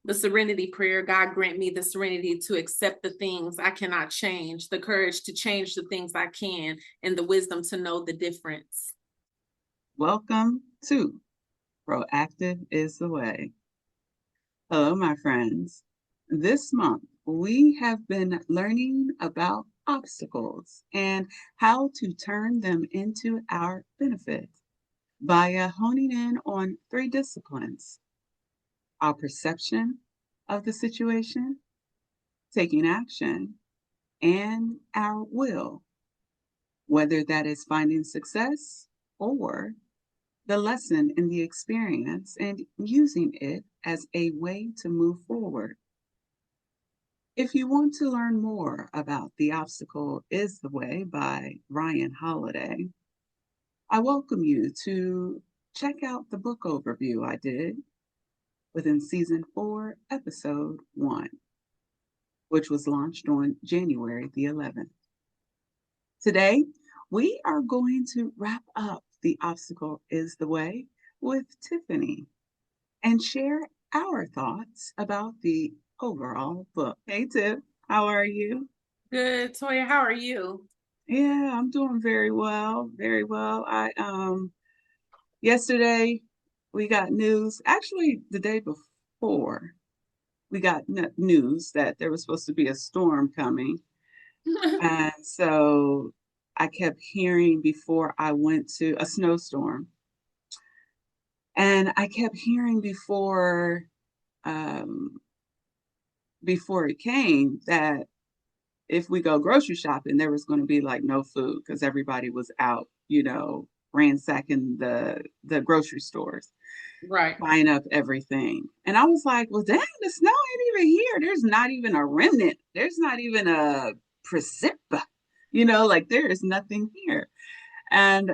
The serenity prayer, God grant me the serenity to accept the things I cannot change, the courage to change the things I can, and the wisdom to know the difference. Welcome to Proactive is the Way. Hello, my friends. This month, we have been learning about obstacles and how to turn them into our benefit via honing in on three disciplines: our perception of the situation, taking action, and our will, whether that is finding success or the lesson in the experience and using it as a way to move forward. If you want to learn more about The Obstacle is the Way by Ryan Holiday, I welcome you to check out the book overview I did within season 4, episode 1, which was launched on January the 11th. Today, we are going to wrap up The Obstacle is the Way with Tiffany and share our thoughts about the overall book. Hey, Tiff, how are you? Good. Toya, how are you? Yeah, I'm doing very well, very well. Yesterday we got news. Actually, the day before we got news that there was supposed to be a storm coming, and so I kept hearing before I went to a snowstorm, and I kept hearing um, before it came that if we go grocery shopping, there was going to be like no food because everybody was out, ransacking the grocery stores, Right. buying up everything. And I was like, well, dang, the snow ain't even here. There's not even a remnant. There's not even a precip. Like there is nothing here. And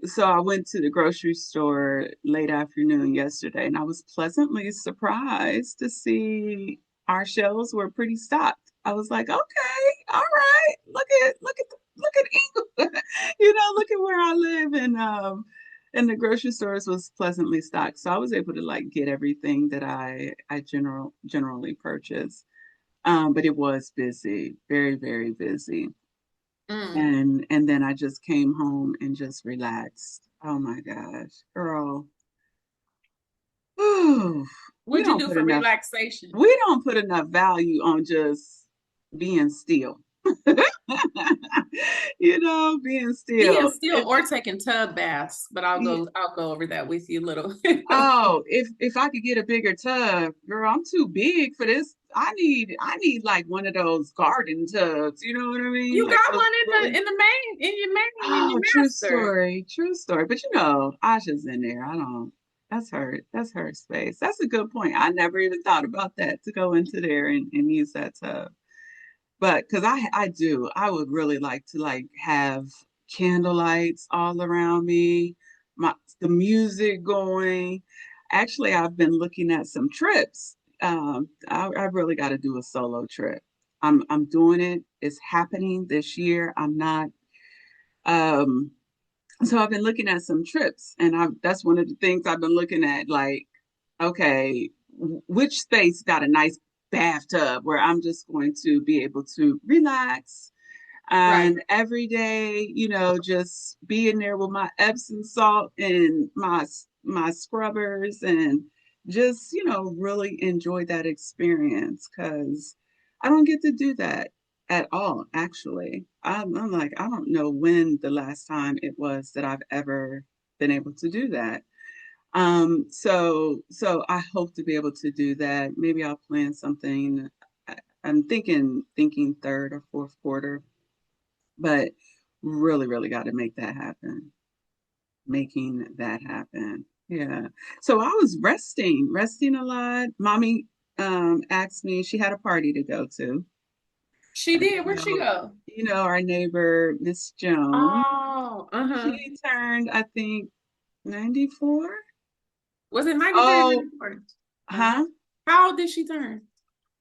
so I went to the grocery store late afternoon yesterday, and I was pleasantly surprised to see our shelves were pretty stocked. I was like, okay, all right, look at England, look at where I live, and the grocery stores was pleasantly stocked. So I was able to like get everything that I generally purchase. But it was busy, very, very busy. Mm. And then I just came home and just relaxed. Oh my gosh, girl. Whew, we What'd you don't do put for enough relaxation? we don't put enough value on just being still. Being Being still. still or taking tub baths, but I'll go over that with you a little. Oh, if I could get a bigger tub, girl, I'm too big for this. I need like one of those garden tubs. You know what I mean? You Like got those one really. in your Oh, true master. story, true story. But Asha's in there. I don't. That's her space. That's a good point. I never even thought about that to go into there and use that tub. But because I would really like to like have candle lights all around me, the music going. Actually, I've been looking at some trips. I really got to do a solo trip. I'm doing it. It's happening this year. I'm not. Um, so I've been looking at some trips, and that's one of the things I've been looking at. Like, okay, which space got a nice bathtub where I'm just going to be able to relax Right. and every day, just be in there with my Epsom salt and my scrubbers and just, really enjoy that experience because I don't get to do that at all, actually. I'm like, I don't know when the last time it was that I've ever been able to do that. So I hope to be able to do that. Maybe I'll plan something. I'm thinking third or fourth quarter, but really, really got to make that happen. Making that happen. Yeah. So I was resting a lot. Mommy asked me, she had a party to go to. She And did. Where'd she go? our neighbor, Miss Jones, Oh, uh-huh. she turned, I think, 94. Was it 93 or Oh, 94? huh? How old did she turn?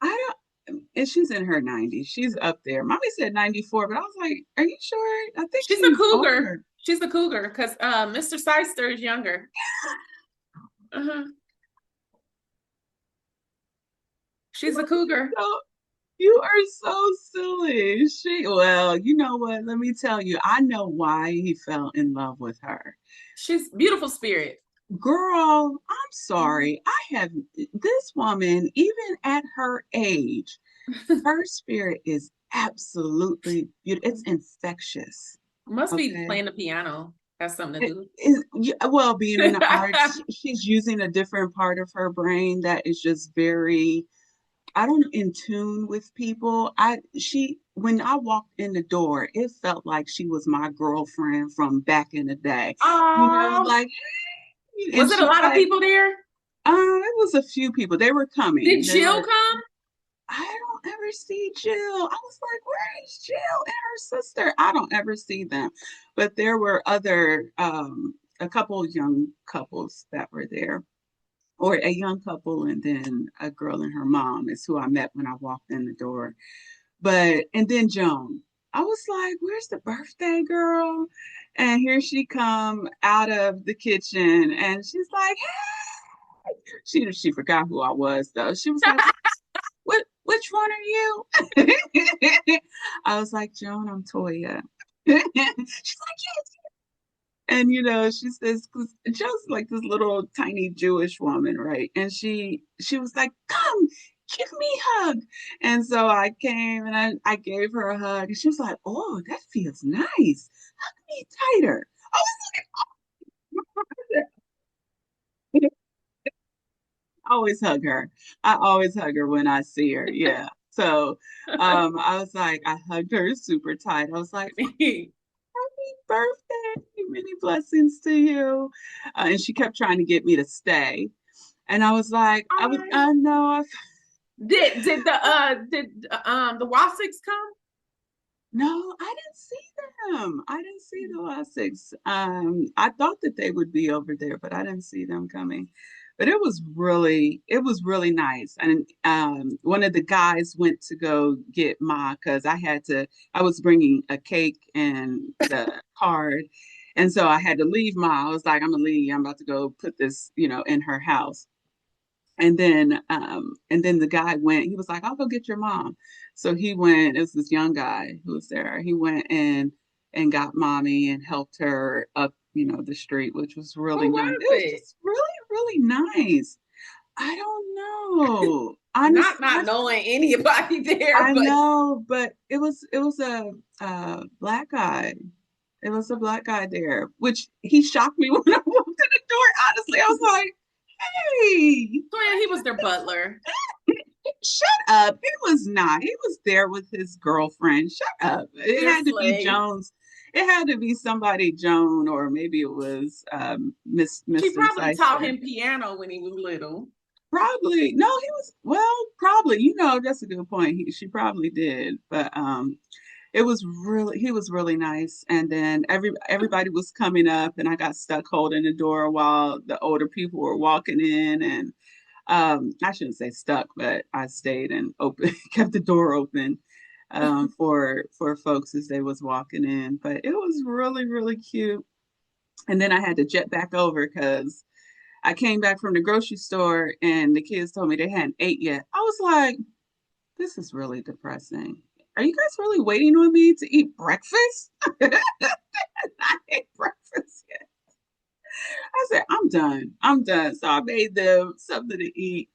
I don't, and she's in her 90s. She's up there. Mommy said 94, but I was like, are you sure? I think She's a she's cougar. older. She's a cougar because Mr. Seister is younger. Uh-huh. She's a cougar. So you are so silly. Well, you know what? Let me tell you, I know why he fell in love with her. She's beautiful spirit. Girl, I'm sorry. I have this woman, even at her age, her spirit is absolutely beautiful. It's infectious. Must be Okay. playing the piano. Has something to do. Well, being in the arts, she's using a different part of her brain that is just very, I don't know, in tune with people. When I walked in the door, it felt like she was my girlfriend from back in the day. Oh, Like, and was it a she's lot of like, people there? it was a few people. They were Did coming. They Jill were, come? I don't ever see Jill. I was like, where is Jill and her sister? I don't ever see them. But there were a couple of young couples that were there, or a young couple, and then a girl and her mom is who I met when I walked in the door. And then Joan, I was like, where's the birthday girl? And here she come out of the kitchen, and she's like, hey. She forgot who I was though. She was like, which one are you? I was like, Joan, I'm Toya. She's like, yes. And she says, because Joe's like this little tiny Jewish woman, right? And she was like, come, give me a hug. And so I came and I gave her a hug. And she was like, oh, that feels nice. Hug me tighter. I was like, I always hug her. I always hug her when I see her. Yeah. So I was like, I hugged her super tight. I was like, happy birthday, many blessings to you. And she kept trying to get me to stay. And I was like, I know. Did the Wasics come? No, I didn't see them. I didn't see the Essex. I thought that they would be over there, but I didn't see them coming. But it was really nice. And one of the guys went to go get Ma because I was bringing a cake and the card. And so I had to leave Ma. I was like, I'm gonna leave. I'm about to go put this, in her house. And then the guy went, he was like, I'll go get your mom. So he went, it was this young guy who was there. He went and got mommy and helped her up, the street, which was really Who nice. was It was it? just really, really nice. I don't know. Not Honestly, not knowing anybody there, I but know, but it was a black guy. It was a black guy there, which he shocked me when I walked in the door. Honestly, I was like, hey. Toya, he was their butler. Shut up. He was not. He was there with his girlfriend. Shut up. It Their had to be slave. Jones. It had to be somebody Joan, or maybe it was She Mr. probably taught Sister. him piano when he was little. Probably. No, he was, well, probably. That's a good point. She probably did. But he was really nice. And then everybody was coming up, and I got stuck holding the door while the older people were walking in. And I shouldn't say stuck, but I stayed and open, kept the door open for folks as they was walking in. But it was really, really cute. And then I had to jet back over because I came back from the grocery store and the kids told me they hadn't ate yet. I was like, this is really depressing. Are you guys really waiting on me to eat breakfast? I ate breakfast yet. I said, I'm done. I'm done. So I made them something to eat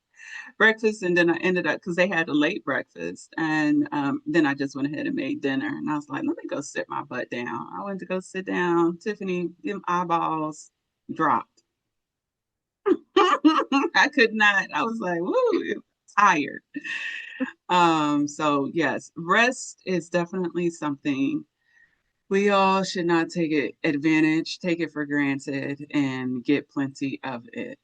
breakfast, and then I ended up, because they had a late breakfast, and then I just went ahead and made dinner, and I was like, let me go sit my butt down. I went to go sit down. Tiffany, them eyeballs dropped. I could not. I was like, woo, tired. So yes, rest is definitely something we all should not take it for granted, and get plenty of it.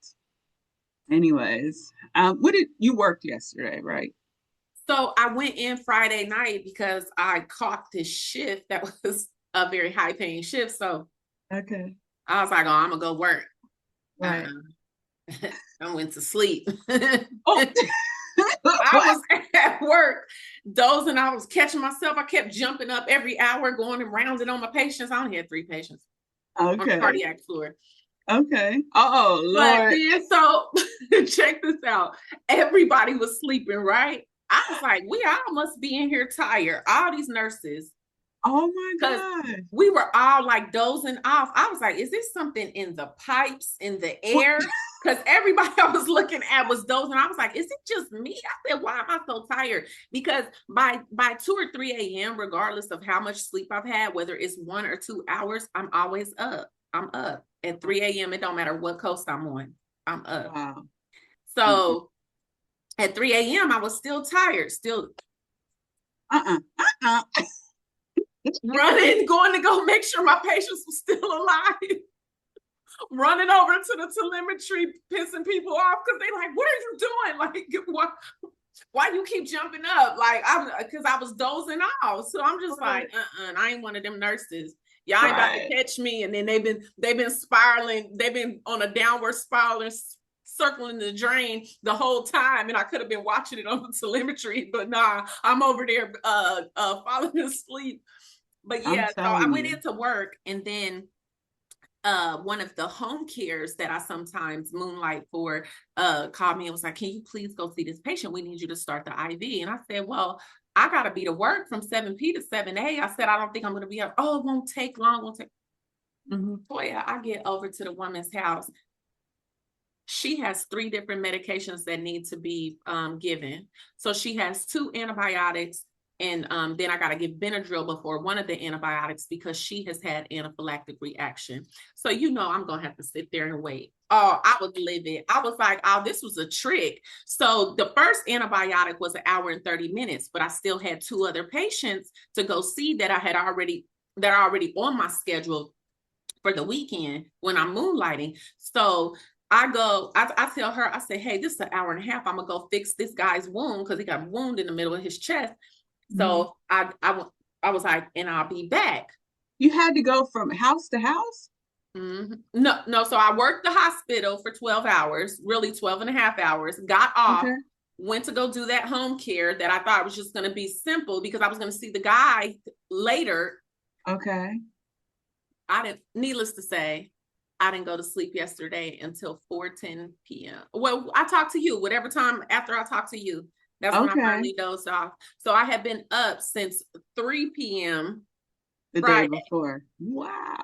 Anyways, what did you worked yesterday, right? So I went in Friday night because I caught this shift that was a very high paying shift. So Okay. I was like, oh, I'm gonna go work. Right. Um, I went to sleep. Oh, I was at work dozing. I was catching myself. I kept jumping up every hour, going and rounding on my patients. I only had 3 patients on the okay. cardiac floor. Okay. Oh, But Lord. then so check this out. Everybody was sleeping, right? I was like, we all must be in here tired. All these nurses, Oh my because God. we were all like dozing off. I was like, is this something in the pipes, in the What? air? Because everybody I was looking at was dozing. I was like, is it just me? I said, why am I so tired? Because by 2 or 3 a.m., regardless of how much sleep I've had, whether it's 1 or 2 hours, I'm always up. I'm up at 3 a.m. It don't matter what coast I'm on. I'm up. Wow. Mm-mm. So at 3 a.m., I was still tired, still Uh-uh. Uh-uh. running, going to go make sure my patients were still alive. Running over to the telemetry, pissing people off because they like, what are you doing? Like, why you keep jumping up? Like, I'm because I was dozing off. So I'm just Right. like, I ain't one of them nurses. Y'all ain't about to Right. catch me. And then they've been spiraling, they've been on a downward spiral and circling the drain the whole time. And I could have been watching it on the telemetry, but nah, I'm over there falling asleep. But I'm yeah, so I telling went you. into work and then one of the home cares that I sometimes moonlight for called me and was like, can you please go see this patient? We need you to start the IV. And I said, well, I gotta be to work from 7 p to 7 a. I said, I don't think I'm gonna be up. Oh, it won't take long, won't take. Toya, I get over to the woman's house. She has 3 different medications that need to be given. So she has 2 antibiotics, and then I got to give Benadryl before one of the antibiotics because she has had anaphylactic reaction. So I'm gonna have to sit there and wait. Oh, I was livid. I was like, oh, this was a trick. So the first antibiotic was 1 hour and 30 minutes, but I still had 2 other patients to go see that are already on my schedule for the weekend when I'm moonlighting. So I tell her, I say, hey, this is 1 hour and a half. I'm gonna go fix this guy's wound because he got a wound in the middle of his chest. Mm-hmm. So I was like, and I'll be back. You had to go from house to house? No, no. So I worked the hospital for 12 hours, really 12 and a half hours, got off, Okay. went to go do that home care that I thought was just going to be simple because I was going to see the guy later. Okay. Needless to say, I didn't go to sleep yesterday until 4:10 p.m. Well, I talked to you, whatever time after I talked to you. That's when I Okay. finally dozed off. So I had been up since 3 p.m. The day Friday. before. Wow.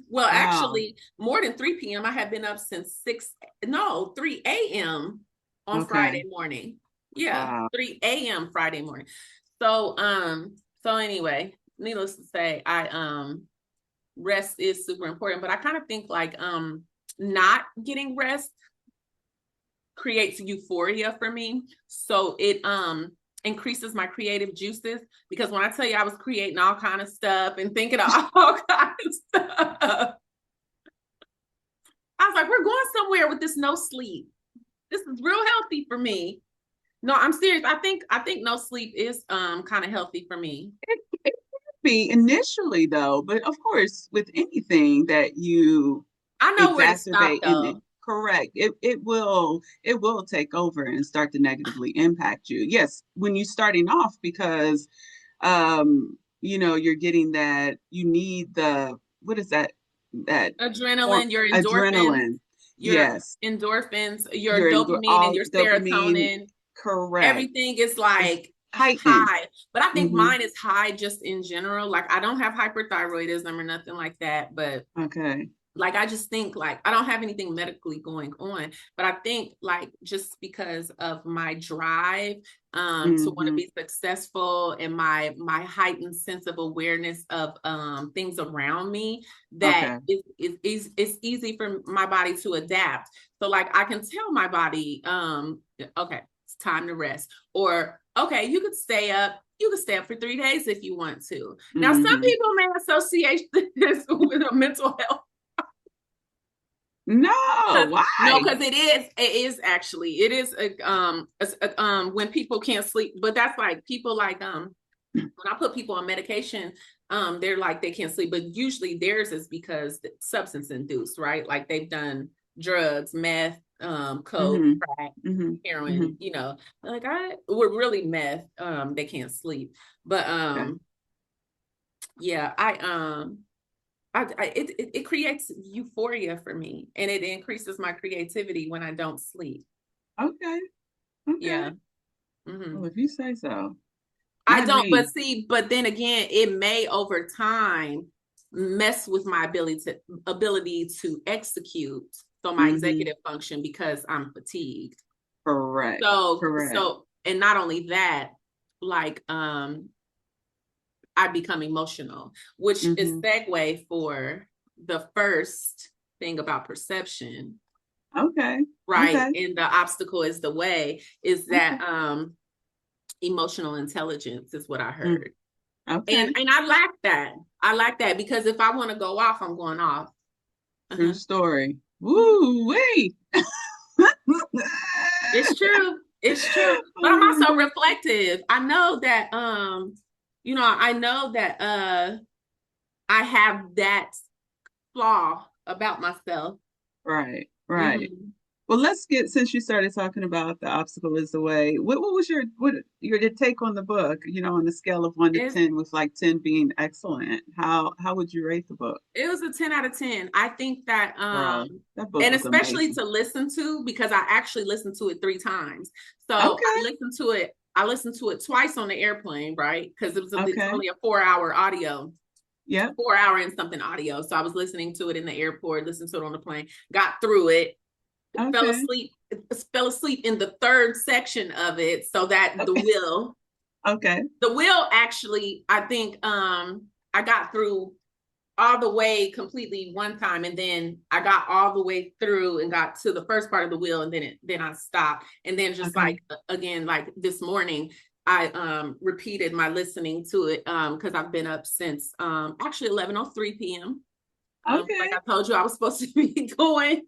Well, Wow. actually, more than 3 p.m. I had been up since 3 a.m. on Okay. Friday morning. Yeah, Wow. 3 a.m. Friday morning. So anyway, needless to say, rest is super important, but I kind of think like not getting rest creates euphoria for me. So it increases my creative juices because when I tell you I was creating all kind of stuff and thinking of all kind of stuff, I was like, we're going somewhere with this no sleep. This is real healthy for me. No, I'm serious. I think no sleep is kind of healthy for me. It could be initially though, but of course, with anything that you I know where to stop exacerbate and though. correct, it will take over and start to negatively impact you. Yes, when you're starting off because you're getting that you need the what is that form Adrenaline, your endorphins, adrenaline. your Yes, your you're in dopamine and all your dopamine, serotonin, correct. everything is It's like heightened. high. But I think Hmm. mine is high just in general. Like I don't have hyperthyroidism or nothing like that, but Okay. like I just think like I don't have anything medically going on, but I think like just because of my drive to want to Hmm. be successful and my heightened sense of awareness of things around me, that Okay. it's easy for my body to adapt. So like I can tell my body okay, it's time to rest, or okay, you could stay up for 3 days if you want to. Now some Hmm. people may associate this with a mental health. No, No, why? because it is actually it is when people can't sleep, but that's like people like when I put people on medication, they're like they can't sleep, but usually theirs is because it's substance induced, right? Like they've done drugs, meth, coke, Hmm. crack, Hmm. Hmm. heroin, like we're really meth, they can't sleep. But Okay. yeah, it creates euphoria for me, and it increases my creativity when I don't sleep. Okay. Okay. Yeah. Hmm. Well, if you say so. I Not don't, but me. see, but then again, it may over time mess with my ability to execute. So my Mm-hmm. executive function because I'm fatigued. Correct. Correct. And not only that, like I become emotional, which is Mm-hmm. segue for the first thing about perception, Okay. right? Okay. And the obstacle is the way, is Okay. that emotional intelligence is what I Mm. heard. Okay. And I lack that. I like that because if I want to go off, I'm going off. True Uh-huh. story. Mhm. Woo wee. It's true. It's true. But I'm Oh my also God. reflective. I know that I know that I have that flaw about myself. Right. Right. Hmm. Well, let's get, since you started talking about the obstacle is the way. What was your take on the book? On the scale of 1 to 10, with like 10 being excellent. How would you rate the book? It was a 10 out of 10. I think that Girl, that book and was especially amazing. to listen to because I actually listened to it 3 times. So Okay. I listened to it twice on the airplane, right? Because it's Okay. only a 4 hour audio, Yep. 4 hour and something audio. So I was listening to it in the airport, listened to it on the plane, got through it, fell Okay. asleep, fell asleep in the third section of it, so that Okay. Okay. the will actually, I think I got through all the way completely one time, and then I got all the way through and got to the first part of the wheel, and then I stopped, and then just Okay. like again, like this morning I repeated my listening to it because I've been up since actually 11:03 p.m. Like Okay. I told you, I was supposed to be going,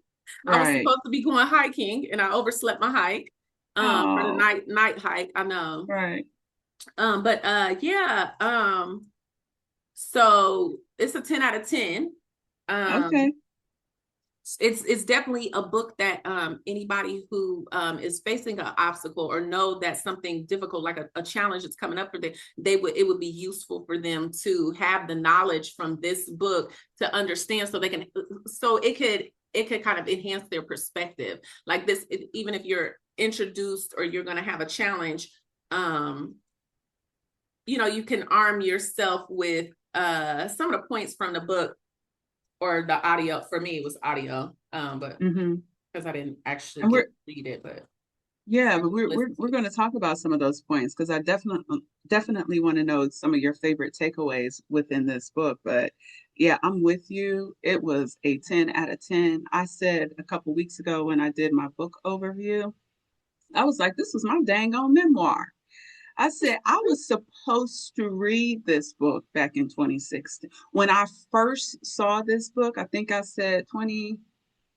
I was Right. supposed to be going hiking, and I overslept my hike for the Oh, night hike. I know. right. But yeah, so it's a 10 out of 10. Um, Okay. it's definitely a book that anybody who is facing an obstacle or know that something difficult like a challenge is coming up for them, it would be useful for them to have the knowledge from this book to understand so they can so it could kind of enhance their perspective like this even if you're introduced or you're going to have a challenge, um you can arm yourself with some of the points from the book or the audio. For me it was audio, but Mm-hmm. because I didn't actually And get we're to read it, but Yeah, I but just we're we're listened we're to it. going to talk about some of those points because I definitely want to know some of your favorite takeaways within this book. But yeah, I'm with you. It was a 10 out of 10. I said a couple weeks ago when I did my book overview, I was like, this was my dang on memoir. I said I was supposed to read this book back in 2016. When I first saw this book, I think I said 20,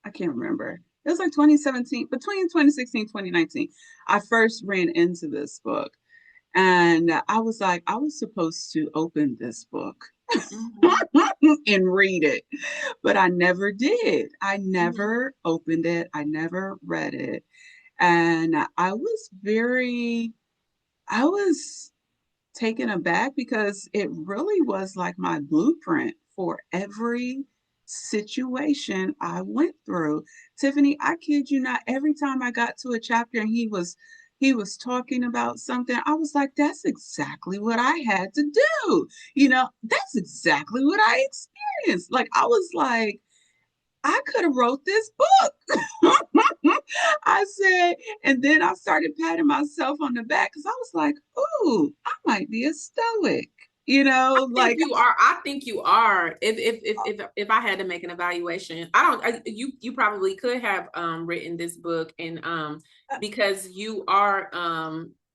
I can't remember. It was like 2017, between 2016 and 2019. I first ran into this book. And I was like, I was supposed to open this book Mhm, and read it, but I never did. I mhm, never opened it. I never read it. And I was taken aback because it really was like my blueprint for every situation I went through. Tiffany, I kid you not, every time I got to a chapter and he was talking about something, I was like, that's exactly what I had to do. That's exactly what I experienced. Like I was like, I could have wrote this book. I said, and then I started patting myself on the back because I was like, ooh, I might be a stoic. Like, I think you are. If I had to make an evaluation, I don't. You probably could have written this book, and because you are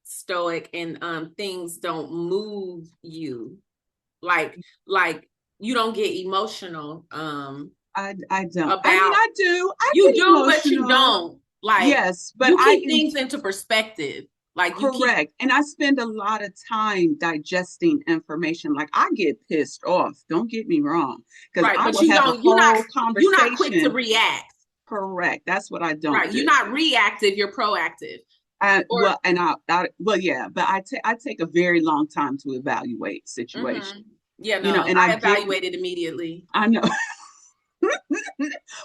stoic and things don't move you like like you don't get emotional I don't. I mean, about I do. I you get do, but you emotional. don't. Like Yes, but you keep things into perspective. Like you keep correct. And I spend a lot of time digesting information. Like I get pissed off. Don't get me wrong, because right, I but will you have a don't. whole You're not quick to conversation. react. Correct. That's what I don't Right, you're do. not reactive. You're proactive. Or Well, and well, yeah, but I take a very long time to evaluate mhm. situations. Yeah, you know, no, and I I get, evaluated immediately. I know,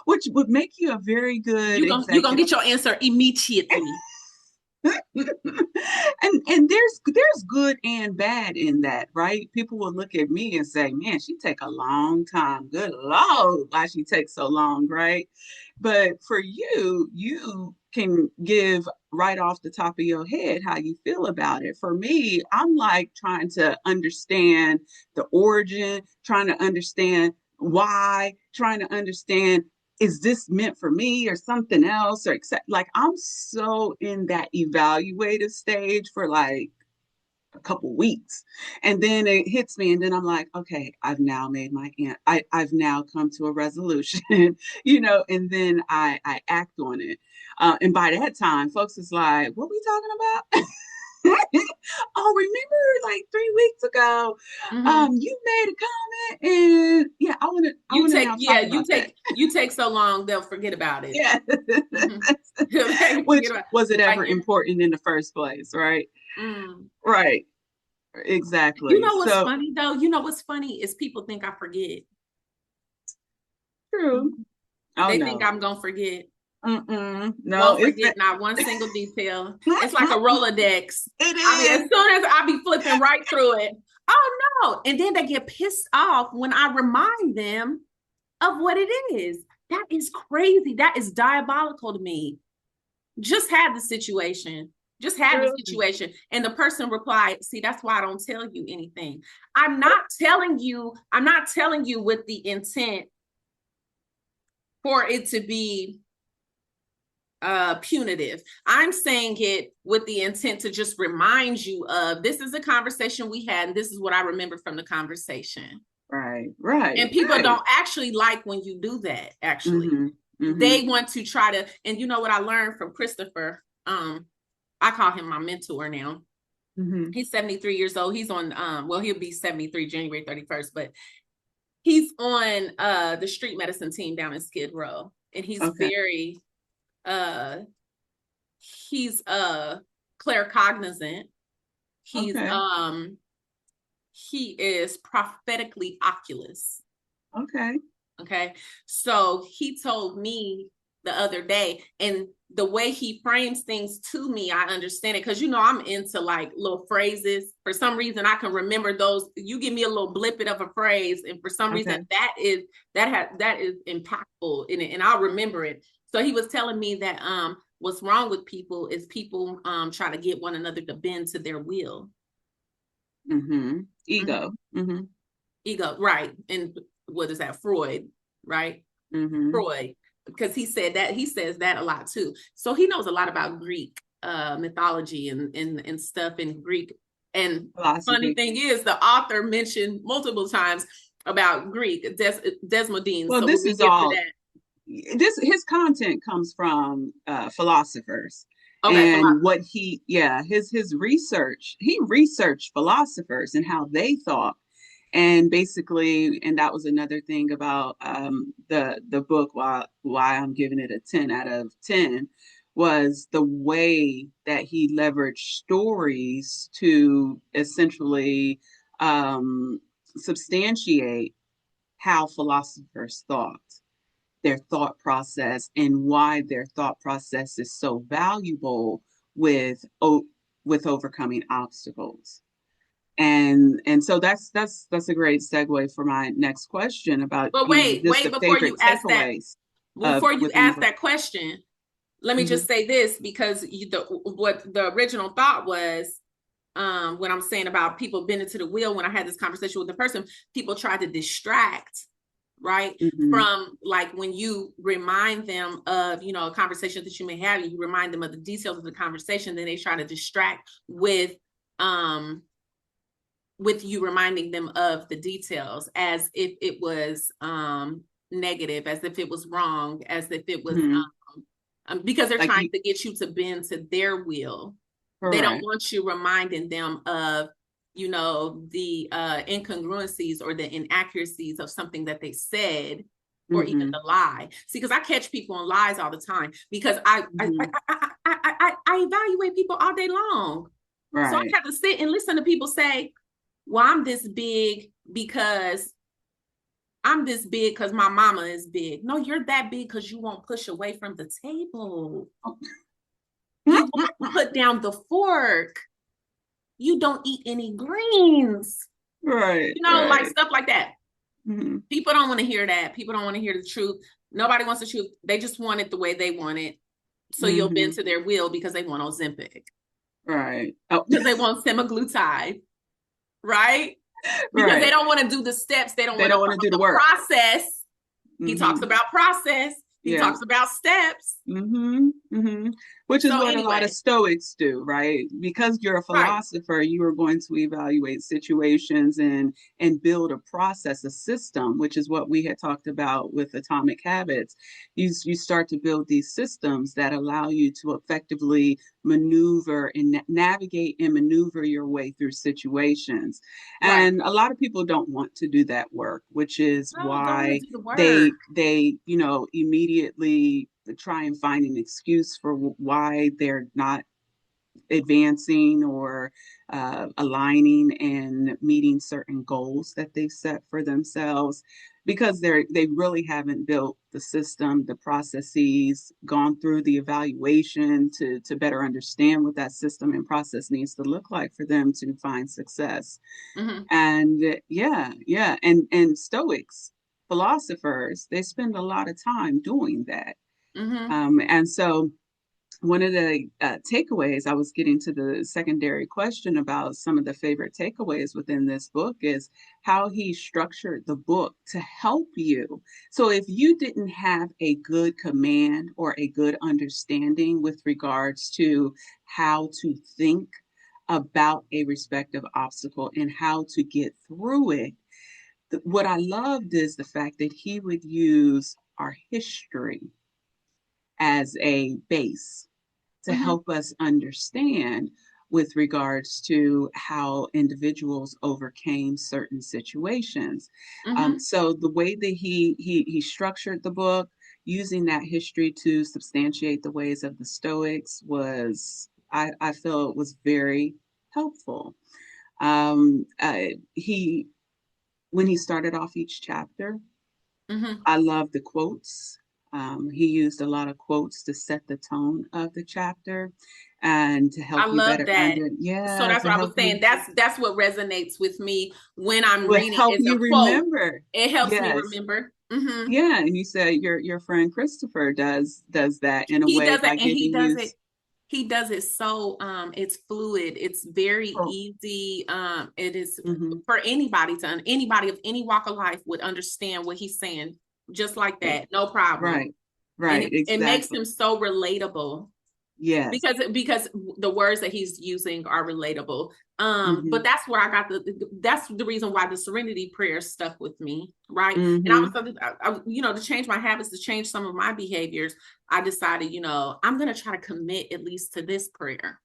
which would make you a very good You gonna executive. get your answer immediately. And there's good and bad in that, right? People will look at me and say, man, she take a long time. Good Lord, why she takes so long, right? But for you, you can give right off the top of your head how you feel about it. For me, I'm like trying to understand the origin, trying to understand why, trying to understand, is this meant for me or something else, or accept, like I'm so in that evaluative stage for like a couple weeks, and then it hits me, and then I'm like, okay, I've now made my I've now come to a resolution, you know, and then I act on it, and by that time folks is like, what we talking about? Oh, remember like 3 weeks ago, Hmm. you made a comment, and yeah, I want to now talk about that. You take so long, they'll forget about it. Yeah. Hmm. They Which forget about was it like ever important in the first place, right? mm. Right. You Exactly. know what's So funny though? You know what's funny is people think I forget. true. Mhm. Oh They think no. I'm gonna forget. Mm-mm. No, Won't it's forget been not one single detail. It's like a Rolodex. it I mean, as is. soon as I be flipping right through it, oh no. And then they get pissed off when I remind them of what it is. That is crazy. That is diabolical to me. Just had the situation. Just had the True. situation. And the person replied, see, that's why I don't tell you anything. I'm not telling you with the intent for it to be punitive. I'm saying it with the intent to just remind you of this is a conversation we had, and this is what I remember from the conversation. Right. Right. And people Right. don't actually like when you do that, actually. Mm-hmm. Mm-hmm. They want to try to, and you know what I learned from Christopher? I call him my mentor now. Mm-hmm. He's 73 years old. He's on well, he'll be 73 January 31st, but he's on the street medicine team down in Skid Row. And Okay. uh he's claircognizant. He's Okay. he is prophetically oculus. Okay. Okay. So he told me the other day, and the way he frames things to me, I understand it. Cause you know, I'm into like little phrases. For some reason, I can remember those. You give me a little blippet of a phrase, and for some reason Okay. that is impactful in it, and I'll remember it. So he was telling me that what's wrong with people is people try to get one another to bend to their will. Mm-hmm. Ego. Mhm. Mm-hmm. Ego, right. And what is that? Freud, right? Mm-hmm. Freud, because he says that a lot too. So he knows a lot about Greek mythology and stuff in Greek. And funny Philosophy. thing is, the author mentioned multiple times about Greek Desmodine. Well, So when this we is get to all that, this his content comes from philosophers, okay, and what he, yeah, his research, he researched philosophers and how they thought, and basically, and that was another thing about the book, why I'm giving it a 10 out of 10, was the way that he leveraged stories to essentially um substantiate how philosophers thought, their thought process, and why their thought process is so valuable with with overcoming obstacles. And so that's a great segue for my next question about, but you know, just wait, the favorite takeaways of before you within the ask book. that question, let me Hmm. just say this because what the original thought was when I'm saying about people bending to the wheel, when I had this conversation with the person, people try to distract, right? Hmm. From like when you remind them of, you know, a conversation that you may have, you remind them of the details of the conversation, then they try to distract um with you reminding them of the details as if it was negative, as if it was wrong, as if it was Hmm. because they're Like trying you, to get you to bend to their will. They don't correct. want you reminding them of, you know, the incongruencies or the inaccuracies of something that they said, or even Hmm. the lie. See, because I catch people on lies all the time because Hmm. I evaluate people all day long. So I Right. have to sit and listen to people say, well, I'm this big because my mama is big. No, you're that big because you won't push away from the table. You won't put down the fork. You don't eat any greens. Right, Like right. stuff like that. Hmm. People don't want to hear that. People don't want to hear the truth. Nobody wants the truth. They just want it the way they want it. So you'll bend Hmm. to their will because they want Ozempic, Right. Oh, because they want semaglutide, right? Because they right. don't want to do the steps. They don't They want to don't want to follow do the the work. process. He talks Hmm. about process. He Yeah. talks about steps. Which is So what a lot of anyway, Stoics do, right? Because you're a right, philosopher, you are going to evaluate situations and build a process, a system, which is what we had talked about with Atomic Habits. You start to build these systems that allow you to effectively maneuver and navigate and maneuver your way through situations. right. And a lot of people don't want to do that work, which is No, don't want to why do the work. they immediately try and find an excuse for why they're not advancing or aligning and meeting certain goals that they've set for themselves, because they really haven't built the system, the processes, gone through the evaluation to better understand what that system and process needs to look like for them to find success. Mm-hmm, And yeah, and Stoics, philosophers, they spend a lot of time doing that. mm-hmm, And so one of the takeaways, I was getting to the secondary question about some of the favorite takeaways within this book, is how he structured the book to help you. So if you didn't have a good command or a good understanding with regards to how to think about a respective obstacle and how to get through it, what I loved is the fact that he would use our history as a base to mm-hmm, help us understand with regards to how individuals overcame certain situations. mm-hmm. So the way that he structured the book, using that history to substantiate the ways of the Stoics, was, I feel it was very helpful. He When he started off each chapter, Mm-hmm. I love the quotes. He used a lot of quotes to set the tone of the chapter and to I help you love better that. So yeah, that's to what I was help saying. you, That's what resonates with me when I'm will reading help is a you quote. remember. It helps me Yes. remember. Mm-hmm. Yeah, and you said your friend Christopher does that in a He way does it, by and giving you he does it so it's fluid, it's very oh, easy, it is mm-hmm, for anybody to anybody of any walk of life would understand what he's saying just like that, no problem. right, And right, it makes exactly. him so relatable Yes. because the words that he's using are relatable. But Mm-hmm. that's where I got that's the reason why the serenity prayer stuck with me, right? And I was Mm-hmm. to change my habits, to change some of my behaviors, I decided, I'm gonna try to commit at least to this prayer.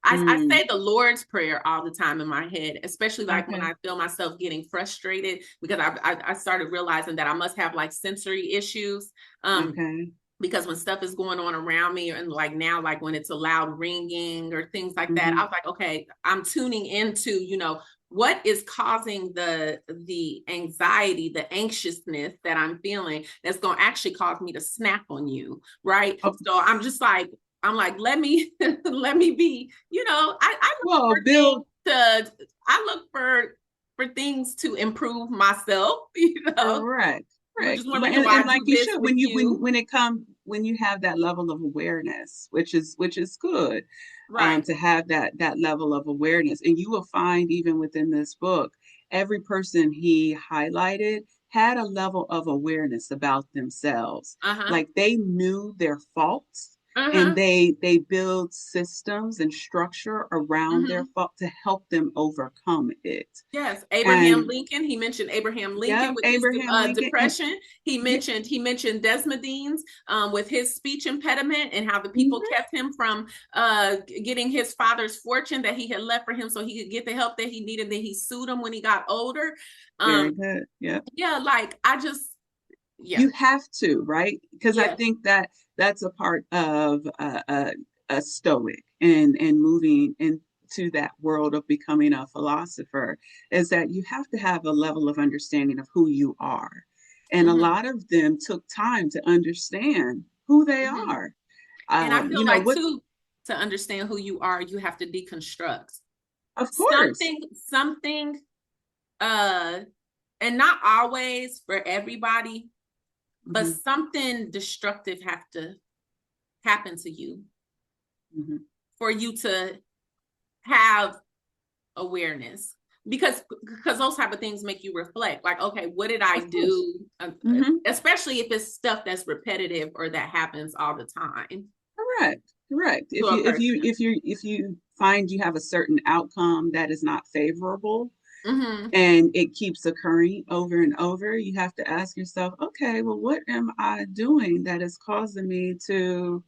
I Mm. say the Lord's Prayer all the time in my head, especially like when Okay. I feel myself getting frustrated because I started realizing that I must have like sensory issues. Um, Okay. because when stuff is going on around me and like now like when it's a loud ringing or things like that, Mm-hmm. I was like, okay, I'm tuning into what is causing the anxiety, the anxiousness that I'm feeling that's going to actually cause me to snap on you, right? Oh, So I'm like, let me let me be, I look well, for Bill, things to I look for things to improve myself, correct, which is correct. one reason why And I like do you this should, with you. when you have that level of awareness, which is good, Right. to have that level of awareness. And you will find even within this book, every person he highlighted had a level of awareness about themselves. Uh-huh. Like they knew their faults, and Uh-huh. they build systems and structure around their Hmm. fault to help them overcome it. Yes, Abraham And Lincoln. He mentioned Abraham Lincoln yep, with his Abraham Lincoln, and depression. He yeah, mentioned Desmondines with his speech impediment and how the people mhm, kept him from getting his father's fortune that he had left for him so he could get the help that he needed. Then he sued him when he got older. very Um, good. Yep. yeah, like I just yeah, You have to, right? Because I yeah. think that's a part of a stoic and moving and to that world of becoming a philosopher is that you have to have a level of understanding of who you are. And a Hmm. lot of them took time to understand who they Hmm. are. And I feel like What, too, to understand who you are, you have to deconstruct of course. something, uh, and not always for everybody, but Hmm. something destructive have to happen to you Hmm. for you to have awareness, because those type of things make you reflect, like, okay, what did I Of course. do? Hmm. Especially if it's stuff that's repetitive or that happens all the time Correct. Correct. to If a you if you person. if you if you find you have a certain outcome that is not favorable, Hmm. and it keeps occurring over and over, you have to ask yourself, okay, well, what am I doing that is causing me to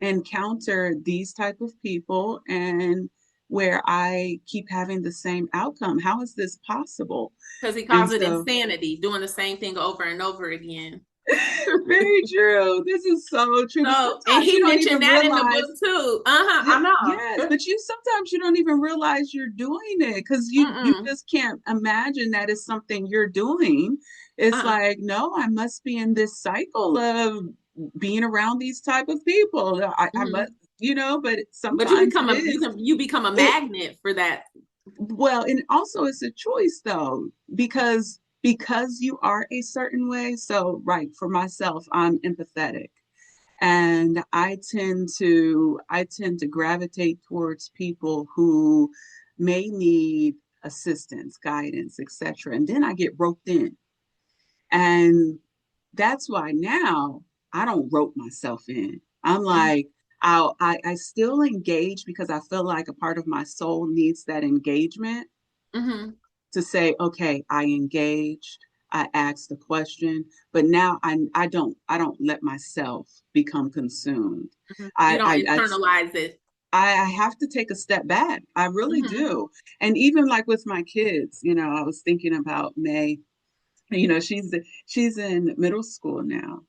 encounter these type of people and where I keep having the same outcome? How is this possible? Because he And calls it so insanity, doing the same thing over and over again. very true. This is so true. But So, and sometimes you he don't mentioned even that in the book realize. too. I Yes, know. but you sometimes you don't even realize you're doing it because you Mm-mm. just can't imagine that it's something you're doing. It's Uh-uh. like, no, I must be in this cycle of being around these type of people. I must, Hmm. but But you sometimes become it a you is. can you become a It magnet for that. well, and also it's a choice though, because you are a certain way. So, right, for myself, I'm empathetic and I tend to gravitate towards people who may need assistance, guidance, etc. And then I get roped in. And that's why now I don't rope myself in. I'm Hmm. like, I still engage because I feel like a part of my soul needs that engagement Hmm. to say, okay, I engaged, I asked the question, but now I don't let myself become consumed. Hmm. You I don't I I internalize it. I have to take a step back. I really Hmm. do. And even like with my kids, I was thinking about May. She's in middle school now.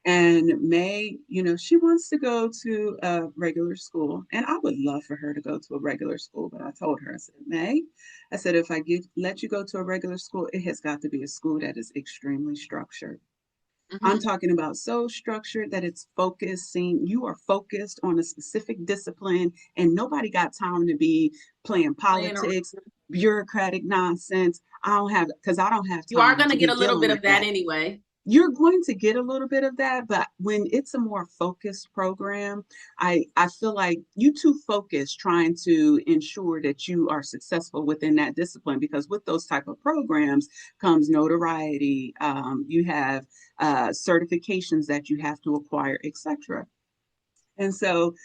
And May, she wants to go to a regular school. And I would love for her to go to a regular school. But I told her, I said, May, I said, if I let you go to a regular school, it has got to be a school that is extremely structured. I'm Hmm. talking about so structured that it's focusing. You are focused on a specific discipline, and nobody got time to be playing Playing around. politics, bureaucratic nonsense. Because I don't have You are time going to to get be a little dealing bit with of that that. anyway. You're going to get a little bit of that, but when it's a more focused program, I feel like you too focused trying to ensure that you are successful within that discipline, because with those type of programs comes notoriety. You have certifications that you have to acquire, etc. And so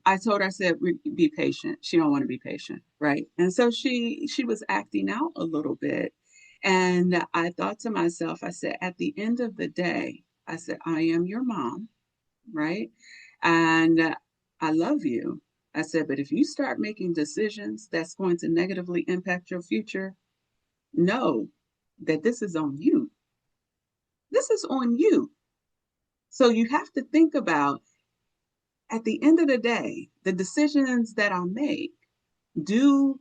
I told her, I said, be patient. She don't want to be patient, right? And so she was acting out a little bit. And I thought to myself, I said, at the end of the day, I said, I am your mom, right? And I love you. I said, but if you start making decisions that's going to negatively impact your future, know that this is on you. This is on you. So you have to think about, at the end of the day, the decisions that I make, do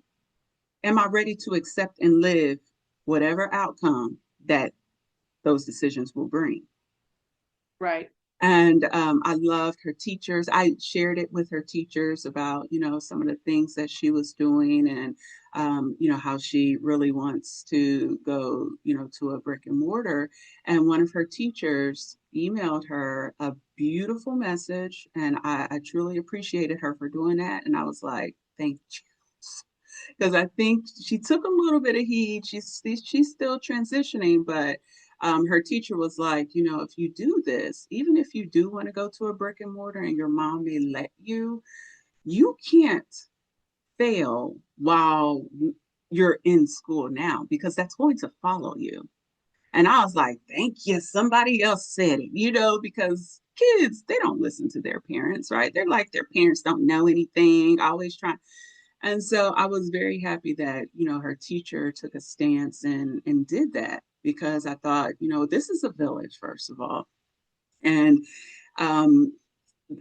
am I ready to accept and live whatever outcome that those decisions will bring? Right. And I loved her teachers. I shared it with her teachers about, some of the things that she was doing, and, how she really wants to go, to a brick and mortar. And one of her teachers emailed her a beautiful message. And I truly appreciated her for doing that. And I was like, thank you. Because I think she took a little bit of heat. She's still transitioning, but her teacher was like, if you do this, even if you do want to go to a brick and mortar and your mom may let you, you can't fail while you're in school now, because that's going to follow you. And I was like, thank you. Somebody else said it, because kids, they don't listen to their parents, right? They're like, their parents don't know anything, always trying. And so I was very happy that, her teacher took a stance and did that, because I thought, this is a village, first of all. And um,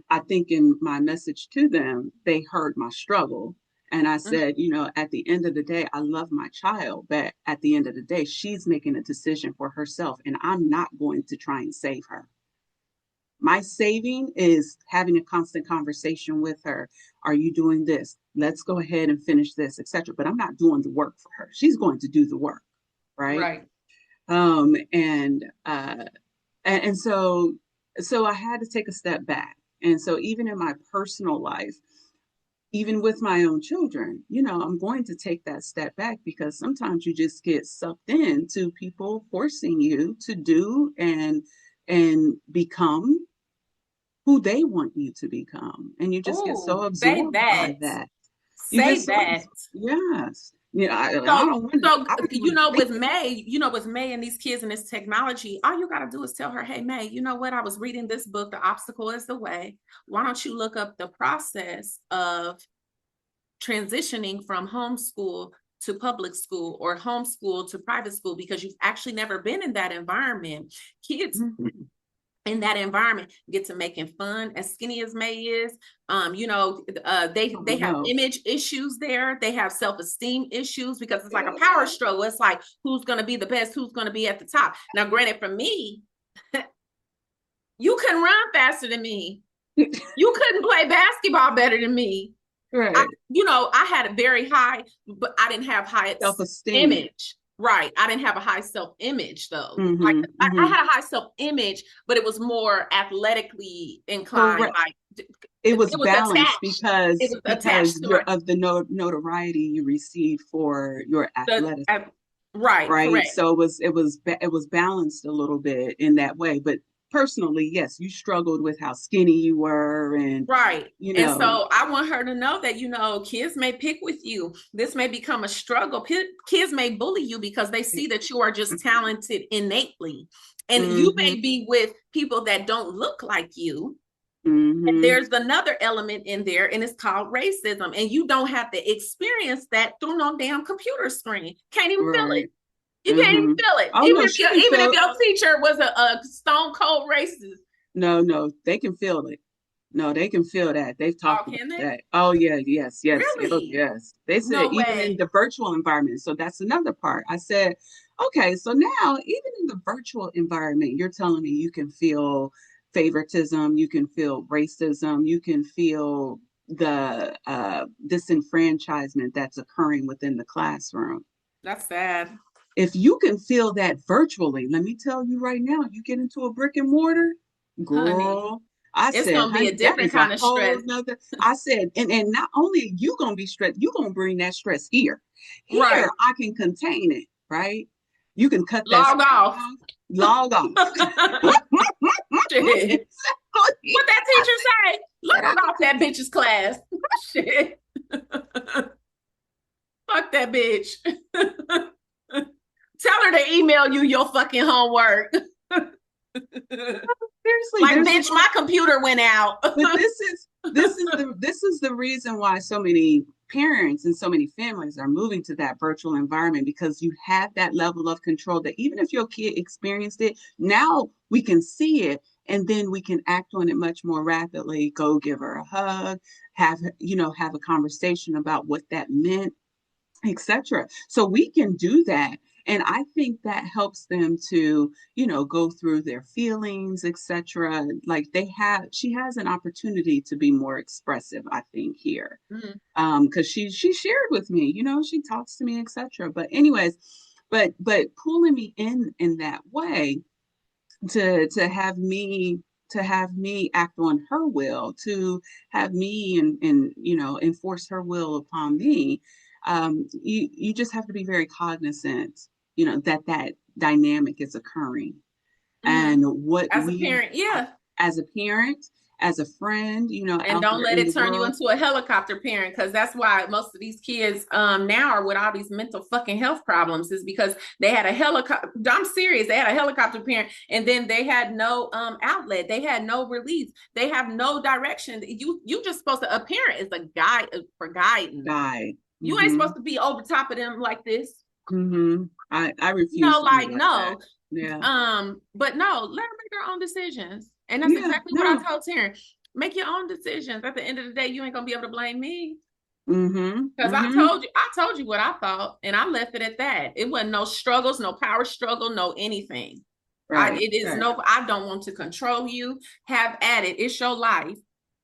I think in my message to them, they heard my struggle. And I Mhm. said, at the end of the day, I love my child, but at the end of the day, she's making a decision for herself, and I'm not going to try and save her. My saving is having a constant conversation with her. Are you doing this? Let's go ahead and finish this, etc. But I'm not doing the work for her. She's going to do the work, right? Right. Um, and uh, and so I had to take a step back. And so even in my personal life, even with my own children, I'm going to take that step back because sometimes you just get sucked into people forcing you to do and become who they want you to become. And you just get so Oh, say absorbed by that. that. You get Say so, that. yes. I So, don't want to, so I don't want to think it. With May and these kids and this technology, all you got to do is tell her, "Hey, May, you know what? I was reading this book, The Obstacle is the Way. Why don't you look up the process of transitioning from homeschool to public school or homeschool to private school because you've actually never been in that environment. Kids Mhm. in that environment get to making fun as skinny as May is. Oh, They have no. image issues there. They have self-esteem issues because it's like a power Yeah. struggle. It's like who's going to be the best, who's going to be at the top. Now granted, for me, you couldn't run faster than me, you couldn't play basketball better than me. Right. I had a very high, but I didn't have high Self-esteem. image. Right. I didn't have a high self-image though. Like Mm-hmm. I Mm-hmm. had a high self-image, but it was more athletically inclined. Correct. Like It it was was balanced attached. It because was attached to you're of the notoriety you received for your the athleticism, right, right? correct. So it was balanced a little bit in that way. But personally, yes, you struggled with how skinny you were, and Right. you And know, so I want her to know that, kids may pick with you. This may become a struggle. Kids may bully you because they see that you are just talented innately. And you mm-hmm, may be with people that don't look like you. And mm-hmm, there's another element in there, and it's called racism. And you don't have to experience that through no damn computer screen. Can't even feel it. right, You can't even mm-hmm. feel it. Oh no, she can Even if feel. your teacher was a stone cold racist. No, no, they can feel it. No, they can feel that. They've Oh, talked about can they? that. Oh yeah, yes, yes, oh Really? yes. They said No even in way. the virtual environment. So that's another part. I said, okay, so now even in the virtual environment, you're telling me you can feel favoritism, you can feel racism, you can feel the disenfranchisement that's occurring within the classroom. That's sad. If you can feel that virtually, let me tell you right now, you get into a brick and mortar, Honey, girl. I it's said, gonna be honey, a that different is a kind of whole stress. nother. I said, and not only you gonna be stressed, you gonna bring that stress here. Here, Right. I can contain it, right? You can cut that Log screen off. off, log off. Shit. Exactly. What that I teacher say? said, I Log can off that bitch's class. Shit. Fuck that bitch. Tell her to email you your fucking homework. seriously, Like, there's a bitch, lot. my computer went out. But this is the reason why so many parents and so many families are moving to that virtual environment, because you have that level of control that even if your kid experienced it, now we can see it and then we can act on it much more rapidly. Go give her a hug, have a conversation about what that meant, etc. So we can do that. And I think that helps them to, go through their feelings, etc. Like she has an opportunity to be more expressive, I think, here. Mhm. Because she shared with me, she talks to me, etc. But anyways, but pulling me in that way to have me act on her will, to have me and enforce her will upon me. You just have to be very cognizant, that dynamic is occurring, Mhm. and what As a we parent, yeah. as a parent, as a friend, And out don't there let in it the turn you world. into a helicopter parent, because that's why most of these kids now are with all these mental fucking health problems, is because they had a helicopter. I'm serious. They had a helicopter parent, and then they had no outlet. They had no release. They have no direction. You just supposed to, a parent is a guide for guidance. Guide. You ain't Mm-hmm. supposed to be over top of them like this. Mm-hmm. I refuse to be Like like that. no. Yeah. But no, let her make her own decisions. And that's Yeah. exactly what I No. told Taryn. Make your own decisions. At the end of the day, you ain't gonna be able to blame me. Mm-hmm. Because Mm-hmm. I told you what I thought, and I left it at that. It wasn't no struggles, no power struggle, no anything. Right. It is Right. no, I don't want to control you. Have at it. It's your life.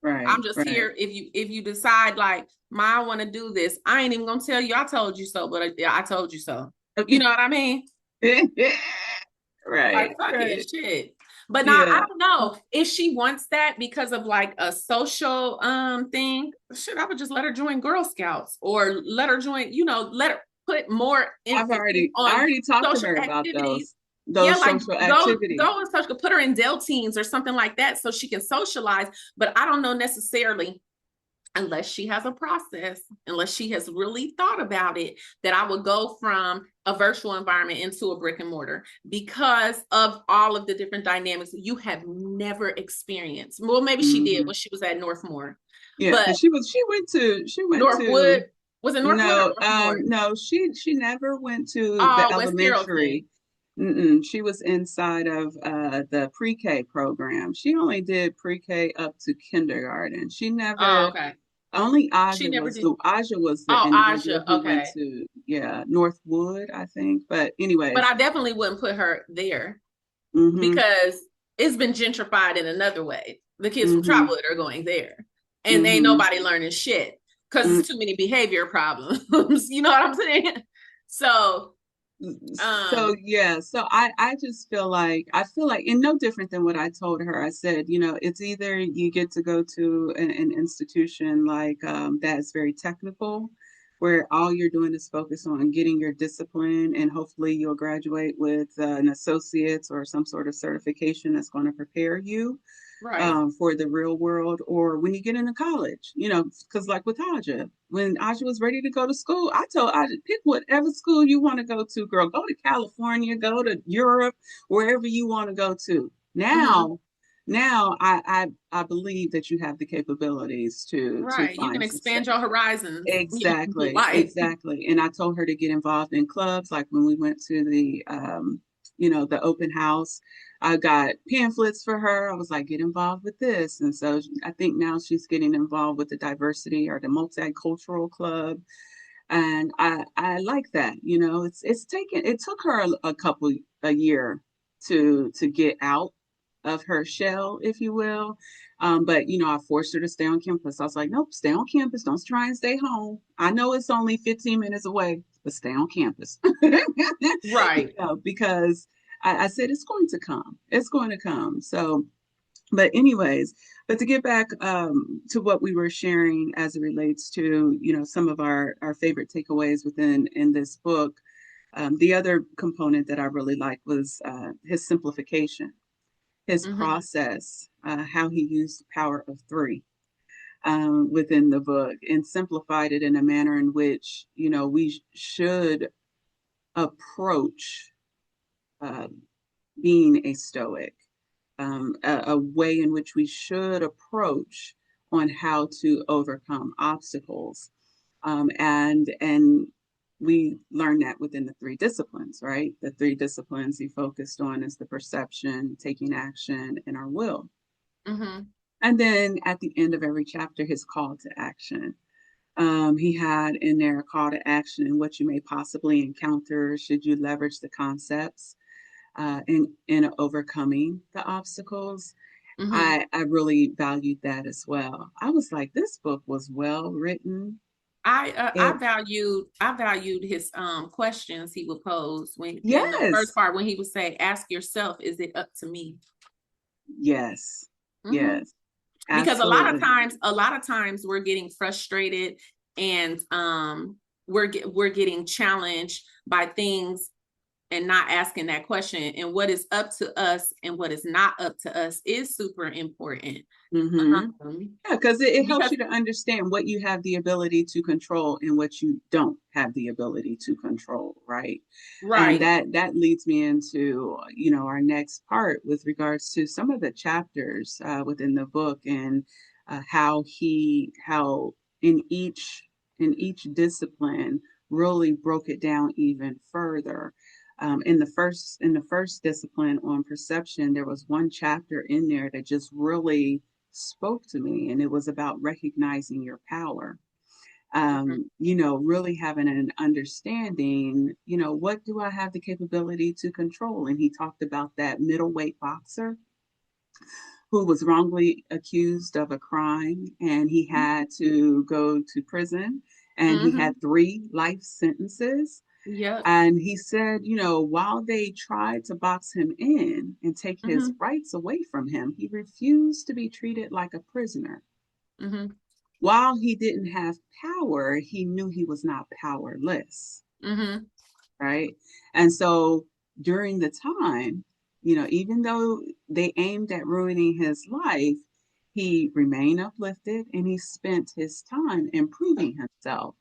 I'm Right. just Right. here if you decide like, my, I want to do this. I ain't even gonna tell you I told you so, but I told you so. You know what I mean? Right. Like, fuck it, Right. shit. But now I Yeah. don't know if she wants that because of like a social thing. Shit, I would just let her join Girl Scouts or let her join, let her put more emphasis I on already talked to social her about activities. Yeah, those like social activities. go and social, put her in Dell teams or something like that so she can socialize. But I don't know necessarily, unless she has a process, unless she has really thought about it, that I would go from a virtual environment into a brick and mortar because of all of the different dynamics you have never experienced. Well, maybe she did Hmm. when she was at Northmore, Yeah, but because she went Northwood, to was it Northwood or no, Northmore? no, she never went to the Oh, West Carrollton. elementary. Mm-mm. She was inside of the pre-K program. She only did pre-K up to kindergarten. She Oh, never okay. only She never did. Aja was the Oh, individual Aja. who went Okay. to, yeah, Northwood, I think. But But anyways, I definitely wouldn't put her there mm-hmm, because it's been gentrified in another way. The kids from mm-hmm, Trotwood are going there, and ain't mm-hmm. nobody learning shit because it's too many behavior problems. You know what I'm saying? So, So um, yeah, so I just feel like and no different than what I told her. I said, it's either you get to go to an institution like that's very technical, where all you're doing is focus on getting your discipline, and hopefully you'll graduate with an associate's or some sort of certification that's going to prepare you right. for the real world, or when you get into college, because like with Aja, when Aja was ready to go to school, I told Aja, pick whatever school you want to go to, girl. Go to California, go to Europe, wherever you want to go to. Mm-hmm. Now I believe that you have the capabilities to Right. You can find success. expand your horizons. Exactly, Like, exactly. And I told her to get involved in clubs. Like when we went to the open house, I got pamphlets for her. I was like, get involved with this. And so I think now she's getting involved with the diversity or the multicultural club. And I like that. It took her a year to get out of her shell, if you will. But I forced her to stay on campus. I was like, nope, stay on campus. Don't try and stay home. I know it's only 15 minutes away, but stay on campus. right. Because I said it's going to come. It's going to come. So, but anyways, but to get back to what we were sharing as it relates to, some of our favorite takeaways within in this book. The other component that I really liked was his simplification, his Mm-hmm. process, how he used the power of three within the book and simplified it in a manner in which, we should approach uh, being a stoic, a way in which we should approach on how to overcome obstacles. And we learn that within the three disciplines, right? The three disciplines he focused on is the perception, taking action, and our will. Mm-hmm. And then at the end of every chapter, his call to action. He had in there a call to action and what you may possibly encounter should you leverage the concepts in overcoming the obstacles. Mm-hmm. I really valued that as well. I was like, this book was well written. I It valued his questions he would pose when in the first Yes, part when he would say, ask yourself, is it up to me? yes, Hmm. yes, Because absolutely. a lot of times we're getting frustrated and we're getting challenged by things and not asking that question. And what is up to us and what is not up to us is super important. Mm-hmm. Um, Yeah, because it helps because you to understand what you have the ability to control and what you don't have the ability to control, right? And right. that leads me into our next part with regards to some of the chapters within the book and how in each discipline really broke it down even further. In the first discipline on perception, there was one chapter in there that just really spoke to me, and it was about recognizing your power. Mhm. Really having an understanding, what do I have the capability to control? And he talked about that middleweight boxer who was wrongly accused of a crime, and he had to go to prison, and he Mhm. had 3 life sentences. Yep. And he said, while they tried to box him in and take his Mhm. rights away from him, he refused to be treated like a prisoner. Mhm. While he didn't have power, he knew he was not powerless, Mhm. right? And so during the time, even though they aimed at ruining his life, he remained uplifted and he spent his time improving himself.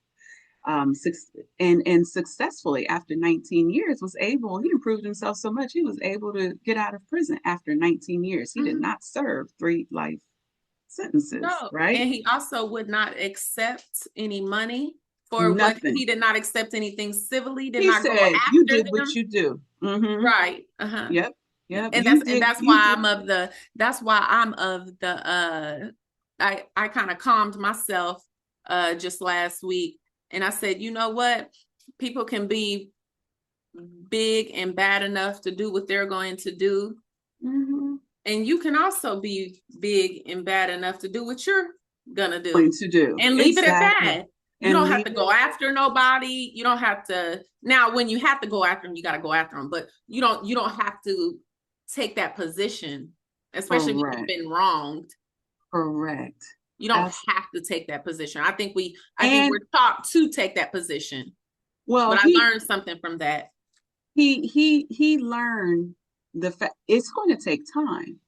And successfully after 19 years he improved himself so much he was able to get out of prison after 19 years. He did Mhm. not serve 3 life sentences, No, right? and he also would not accept any money for what Nothing. he did not accept anything civilly, did He not go said, "You after did what them. you do." Mm-hmm. Right. Uh-huh. Yep. Yep. And You and did. that's You why did. I'm of the that's why I'm of the I kind of calmed myself just last week and I said, you know what? People can be big and bad enough to do what they're going to do. Mm-hmm. And you can also be big and bad enough to do what you're gonna Going do to do and leave it at exactly, that. You and don't have leave to it go after nobody. You don't have to now when you have to go after them, you gotta go after them, but you don't have to take that position, especially if you've correct. been wronged. Correct. You don't As have to take that position. I think and we're taught to take that position. well, But I learned something from that. he learned the fact it's going to take time,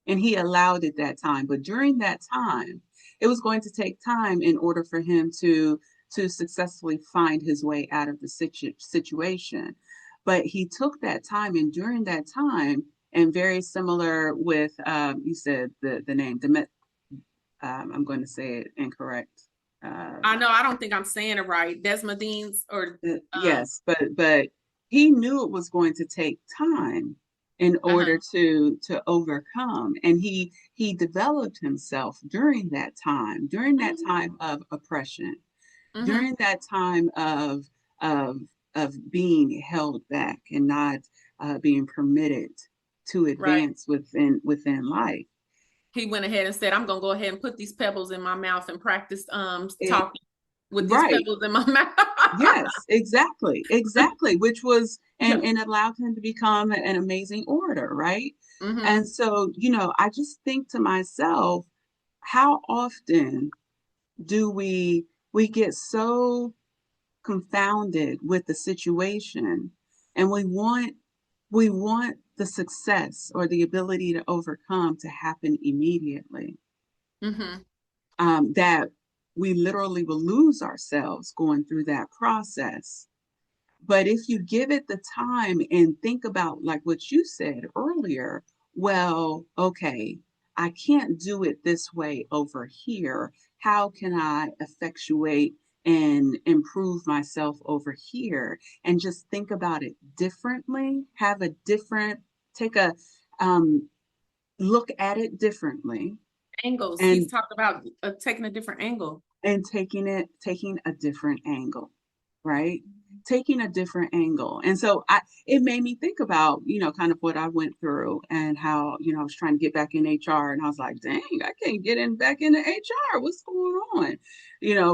and he allowed it that time. But during that time, it was going to take time in order for him to successfully find his way out of the situation. But he took that time, and during that time, and very similar with you said the name I'm going to say it incorrect. I know I don't think I'm saying it right. Desmondines or Yes, but he knew it was going to take time in uh-huh. order to overcome, and he developed himself during that Mhm. time of oppression, Mhm. during that time of of being held back and not being permitted to Right. advance within life. He went ahead and said, I'm gonna go ahead and put these pebbles in my mouth and practice It, talking with these right. pebbles in my mouth. Yes, exactly, exactly. Which was Yeah. and allowed him to become an amazing orator, right? And Mm-hmm. so, I just think to myself, how often do we get so confounded with the situation, and we want the success or the ability to overcome to happen immediately, Mm-hmm. that we literally will lose ourselves going through that process. But if you give it the time and think about, like what you said earlier, well, okay, I can't do it this way over here. How can I effectuate and improve myself over here? And just think about it differently, take a um, look at it differently, Angles. He's and talked about taking a different angle. taking a different angle, right? Taking a different angle. And so it made me think about, kind of what I went through, and how, I was trying to get back in HR, and I was like, dang, I can't get in back into HR. What's going on?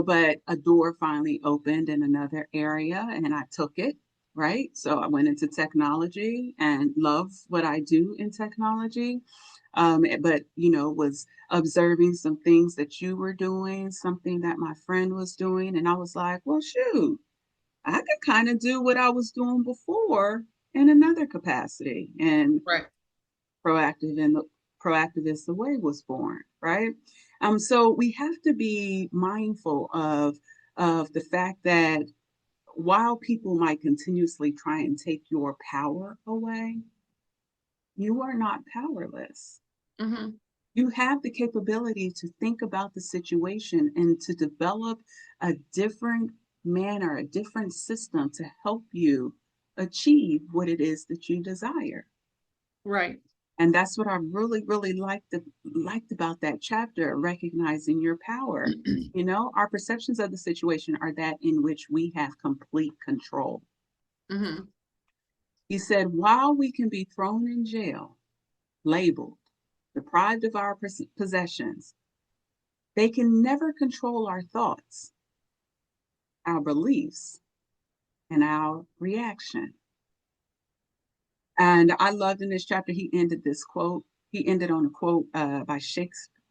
But a door finally opened in another area, and I took it. Right. So I went into technology and love what I do in technology. But, was observing some things that you were doing, something that my friend was doing. And I was like, well, shoot, I could kind of do what I was doing before in another capacity. And Right. proactive and the proactive is the way was born, right? So we have to be mindful of the fact that while people might continuously try and take your power away, you are not powerless. Mm-hmm. You have the capability to think about the situation and to develop a different manner, a different system to help you achieve what it is that you desire. Right. And that's what I really, really liked about that chapter, recognizing your power. You know, our perceptions of the situation are that in which we have complete control. Mm-hmm. He said, while we can be thrown in jail, labeled, deprived of our possessions, they can never control our thoughts, our beliefs, and our reaction. And I loved in this chapter, he ended this quote. He ended on a quote by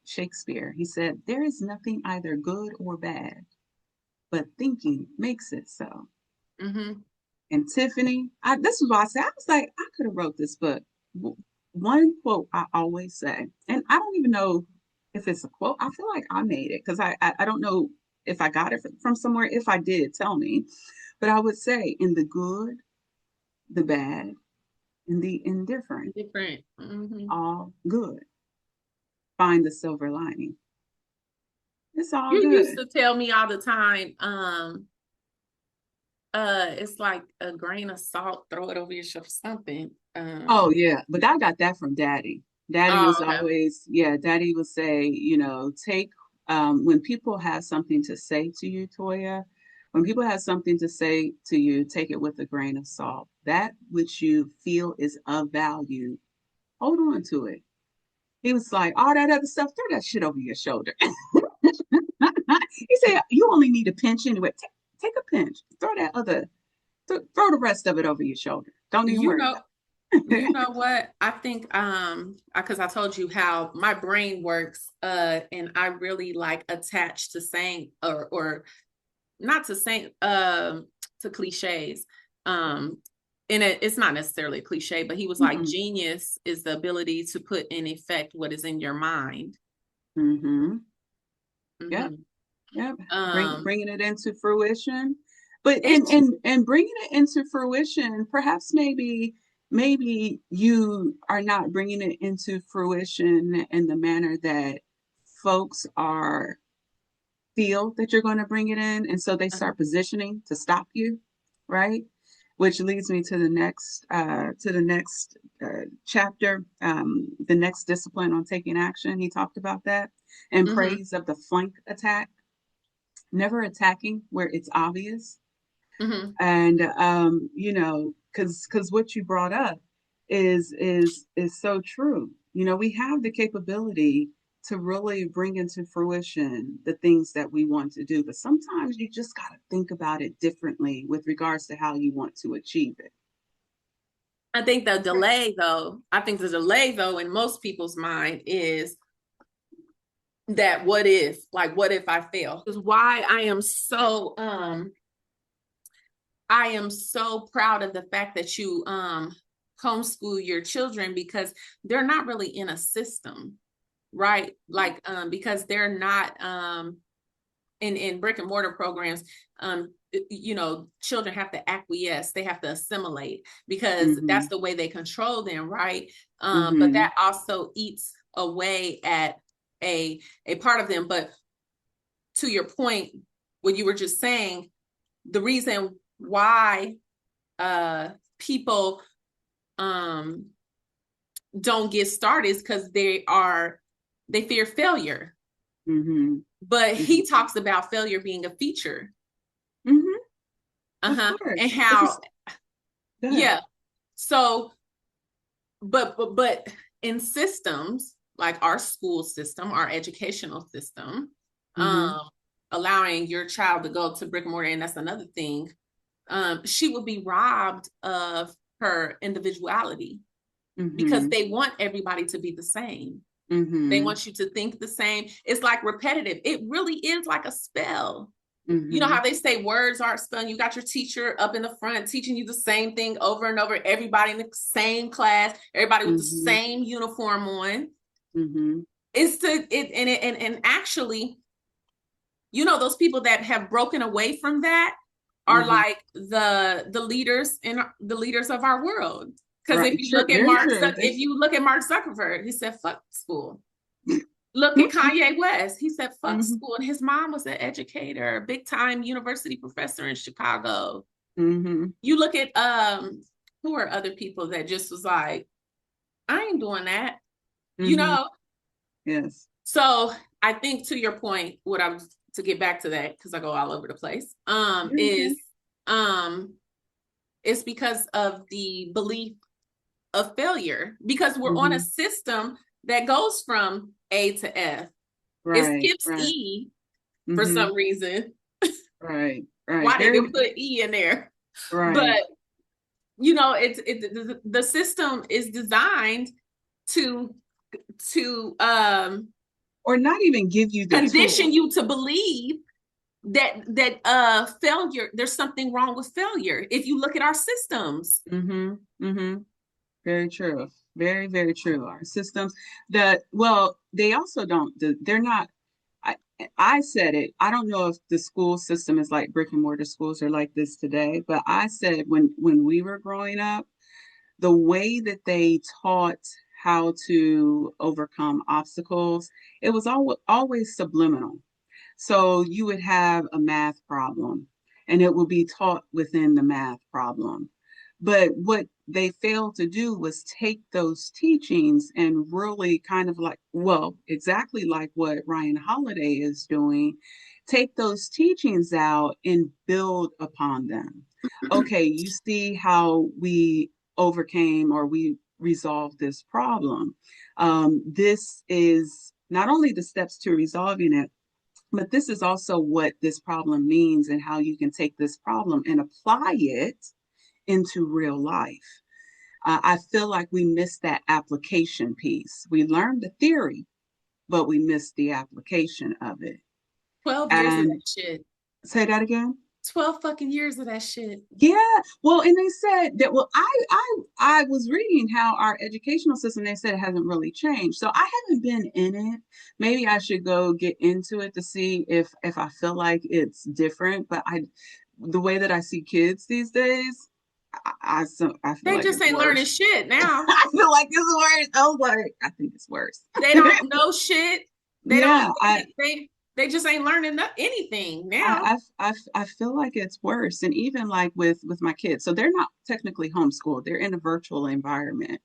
Shakespeare. He said, there is nothing either good or bad, but thinking makes it so. Mm-hmm. And Tiffany, this is why I said, I was like, I could have wrote this book. One quote I always say, and I don't even know if it's a quote. I feel like I made it because I don't know if I got it from somewhere. If I did, tell me. But I would say, in the good, the bad, and the indifferent, Different. Mm-hmm. all good. Find the silver lining. It's all You used good. to tell me all the time, it's like a grain of salt, throw it over your shoulder, something. Oh yeah, but I got that from Daddy. Daddy Oh, was okay. always, yeah, Daddy would say, you know, take when people have something to say to you, Toya, when people have something to say to you, take it with a grain of salt. That which you feel is of value, hold on to it. He was like, all that other stuff, throw that shit over your shoulder. He said, you only need a pinch anyway. Take a pinch. Throw the rest of it over your shoulder. Don't even You worry know, about you it. know what? I think because I told you how my brain works, and I really like attach to saying or not to saying to cliches. Um and it's not necessarily a cliche, but he was like, Mm-mm. genius is the ability to put in effect what is in your mind. Mm-hmm. Yep. Hmm. Yep. Um, Bringing it into fruition, but it's and bringing it into fruition. Perhaps maybe you are not bringing it into fruition in the manner that folks are feel that you're going to bring it in, and so they start positioning to stop you, right? Which leads me to the next chapter, the next discipline on taking action. He talked about that and mm-hmm, praise of the flank attack, never attacking where it's obvious. mm-hmm. And you know, because what you brought up is so true. You know, we have the capability to really bring into fruition the things that we want to do, but sometimes you just got to think about it differently with regards to how you want to achieve it. I think the delay though in most people's mind is that what if, like, what if I fail? Is why I am so proud of the fact that you homeschool your children, because they're not really in a system, right? Like because they're not in brick and mortar programs, you know, children have to acquiesce, they have to assimilate because Mm-hmm. that's the way they control them, right? But Mm-hmm. that also eats away at a part of them. But to your point, what you were just saying, the reason why people um don't get started is because they fear failure. Mm-hmm. But Mm-hmm. he talks about failure being a feature. Mm-hmm. Of Uh-huh. And course. It's how, just good. yeah. So, but in systems like our school system, our educational system, Mm-hmm. um, allowing your child to go to brick and mortar, and that's another thing, she would be robbed of her individuality because Mm-hmm. they want everybody to be the same. They Mm-hmm. want you to think the same. It's like repetitive. It really is like a spell. You know Mm-hmm. how they say words aren't spelling? You got your teacher up in the front teaching you the same thing over and over, everybody in the same class, everybody with the Mm-hmm. same uniform on. Mm-hmm. It's to it and actually, you know, those people that have broken away from that are Mm-hmm. like the leaders in the leaders of our world. Because Right. True. Very true. If you look at Mark Zuckerberg, he said, fuck school. Look at Kanye West. He said, fuck Mm-hmm. school. And his mom was an educator, a big time university professor in Chicago. Mm-hmm. You look at who are other people that just was like, I ain't doing that. You Mm-hmm. know, Yes. so I think to your point, what I was to get back to that, because I go all over the place, You're okay. is um it's because of the belief of failure, because we're on a Mm-hmm. system that goes from A to F. It Right, skips right. E for Mm-hmm. some reason. Right, right. Why they Very didn't put E in there? right. But the system is designed to to Or not even give you the condition tool. you to believe that failure, there's something wrong with failure if you look at our systems. Mm-hmm. Mm-hmm. Very true. Very, very true. Our systems that, well, they also don't, they're not, I, I said it. I don't know if the school system is like brick and mortar schools are like this today, but I said when we were growing up, the way that they taught how to overcome obstacles, it was always subliminal. So you would have a math problem and it will be taught within the math problem. But what they failed to do was take those teachings and really kind of like, well, exactly like what Ryan Holiday is doing, take those teachings out and build upon them. Okay, you see how we overcame or we resolved this problem. This is not only the steps to resolving it, but this is also what this problem means and how you can take this problem and apply it into real life. I feel like we missed that application piece. We learned the theory, but we missed the application of it. 12 years of that And shit. say that again. 12 fucking years of that shit. Yeah, well, and they said that. Well, I was reading how our educational system. They said it hasn't really changed. So I haven't been in it. Maybe I should go get into it to see if I feel like it's different. But the way that I see kids these days, I feel They like just it's ain't learning worse. shit now. I feel like it's worse. I was like, I think it's worse. They don't know shit. They don't Yeah, they just ain't learning anything now. I feel like it's worse, and even like with my kids, so they're not technically homeschooled; they're in a virtual environment.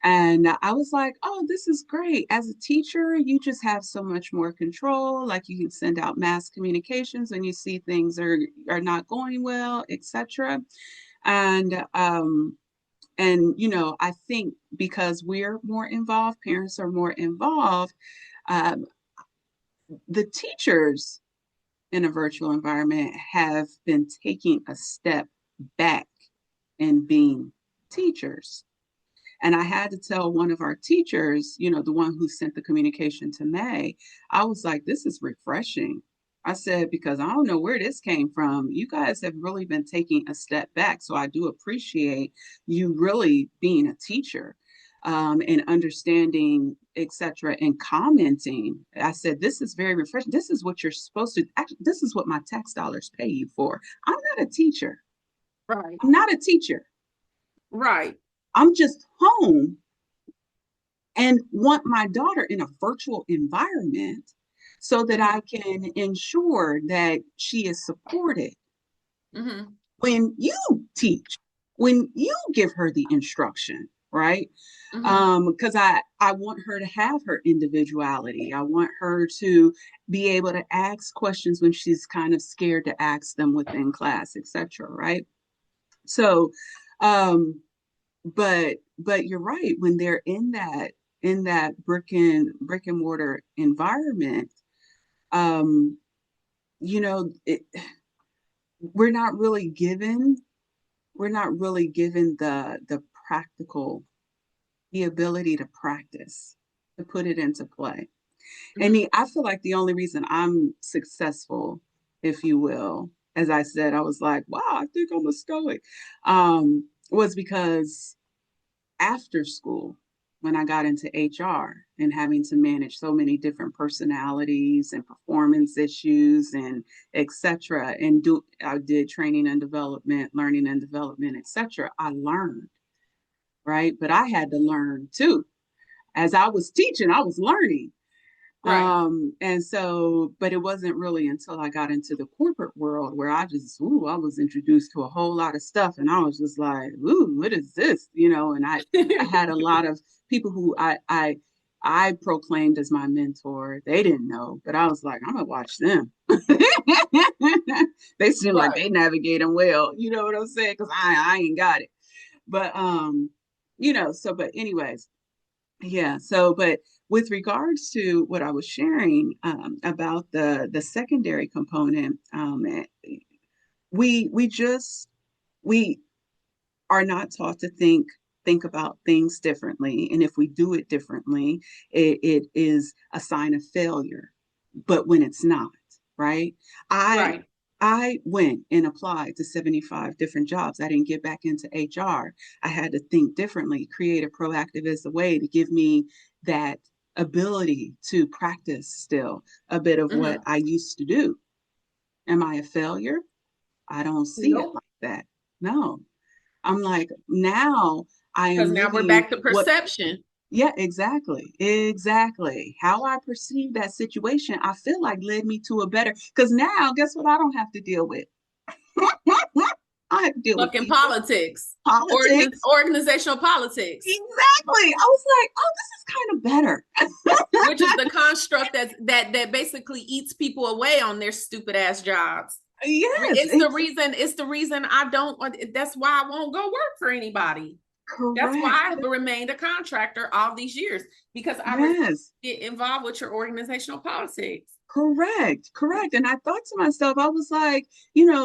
And I was like, oh, this is great. As a teacher, you just have so much more control. Like you can send out mass communications when you see things are not going well, etc. And I think because we're more involved, parents are more involved. Um, the teachers in a virtual environment have been taking a step back in being teachers. And I had to tell one of our teachers, the one who sent the communication to May, I was like, this is refreshing. I said, because I don't know where this came from. You guys have really been taking a step back. So I do appreciate you really being a teacher, and understanding, etc., and commenting. I said, this is very refreshing. This is what you're supposed to, actually, this is what my tax dollars pay you for. I'm not a teacher. Right. I'm not a teacher. Right. I'm just home and want my daughter in a virtual environment so that Mm-hmm. I can ensure that she is supported Mm-hmm. when you teach, when you give her the instruction, right? Mm-hmm. Because I want her to have her individuality. I want her to be able to ask questions when she's kind of scared to ask them within class, etc. Right? So, um, but you're right, when they're in that brick and mortar environment, um we're not really given the practical, the ability to practice, to put it into play. And Mm-hmm. I feel like the only reason I'm successful, if you will, as I said, I was like, wow, I think I'm a stoic, was because after school, when I got into HR and having to manage so many different personalities and performance issues and etc. And I did training and development, learning and development, etc. I learned, right? But I had to learn too. As I was teaching, I was learning. Right. And so, but it wasn't really until I got into the corporate world where I was introduced to a whole lot of stuff. And I was just like, ooh, what is this? And I had a lot of people who I proclaimed as my mentor. They didn't know, but I was like, I'm gonna watch them. They seem like Right. they navigate them well. You know what I'm saying? Because I ain't got it. But but anyways, yeah. So, but with regards to what I was sharing about the secondary component, we just we are not taught to think about things differently, and if we do it differently, it is a sign of failure. But when it's not, right? I Right. I went and applied to 75 different jobs. I didn't get back into HR. I had to think differently. Creative proactive is a way to give me that ability to practice still a bit of what Hmm. I used to do. Am I a failure? I don't see it Nope. like that. No. I'm like, now I Because am now we're living back to what, perception. yeah, exactly. Exactly. How I perceive that situation, I feel like led me to a better, because now, guess what? I don't have to deal with. I have to deal with Fucking people, politics. politics. Organizational politics, Exactly. I was like, oh, this is kind of better. which is the construct that basically eats people away on their stupid ass jobs. Yes, It's the reason I don't. That's why I won't go work for anybody. That's correct. why I've remained a contractor all these years, because I refuse Yes. to get involved with your organizational politics. Correct, correct. And I thought to myself, I was like,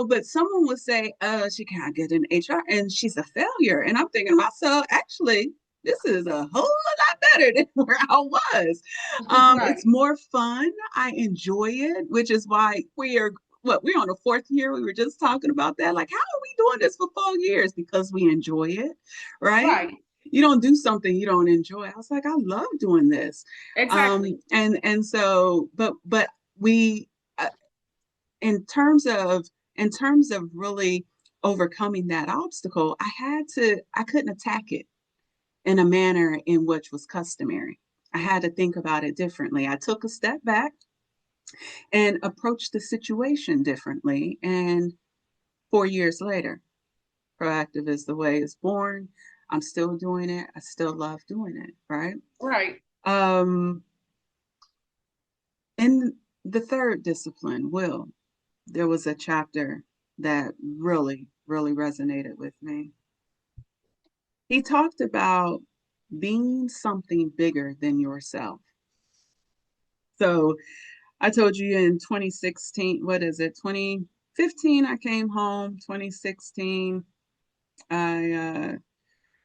but someone would say, she can't get an HR and she's a failure. And I'm thinking to myself, actually, this is a whole lot better than where I was. It's Right. more fun. I enjoy it, which is why we're on the fourth year. We were just talking about that. Like, how are we doing this for 4 years? Because we enjoy it, right? Right. You don't do something you don't enjoy. I was like, I love doing this. Exactly. And so, but we uh, in terms of really overcoming that obstacle, I couldn't attack it in a manner in which was customary. I had to think about it differently. I took a step back and approached the situation differently, and 4 years later, proactive is the way is born. I'm still doing it. I still love doing it, right? Right. um in the third discipline, will, there was a chapter that really, really resonated with me. He talked about being something bigger than yourself. So I told you in 2016, what is it, 2015, I came home. 2016, I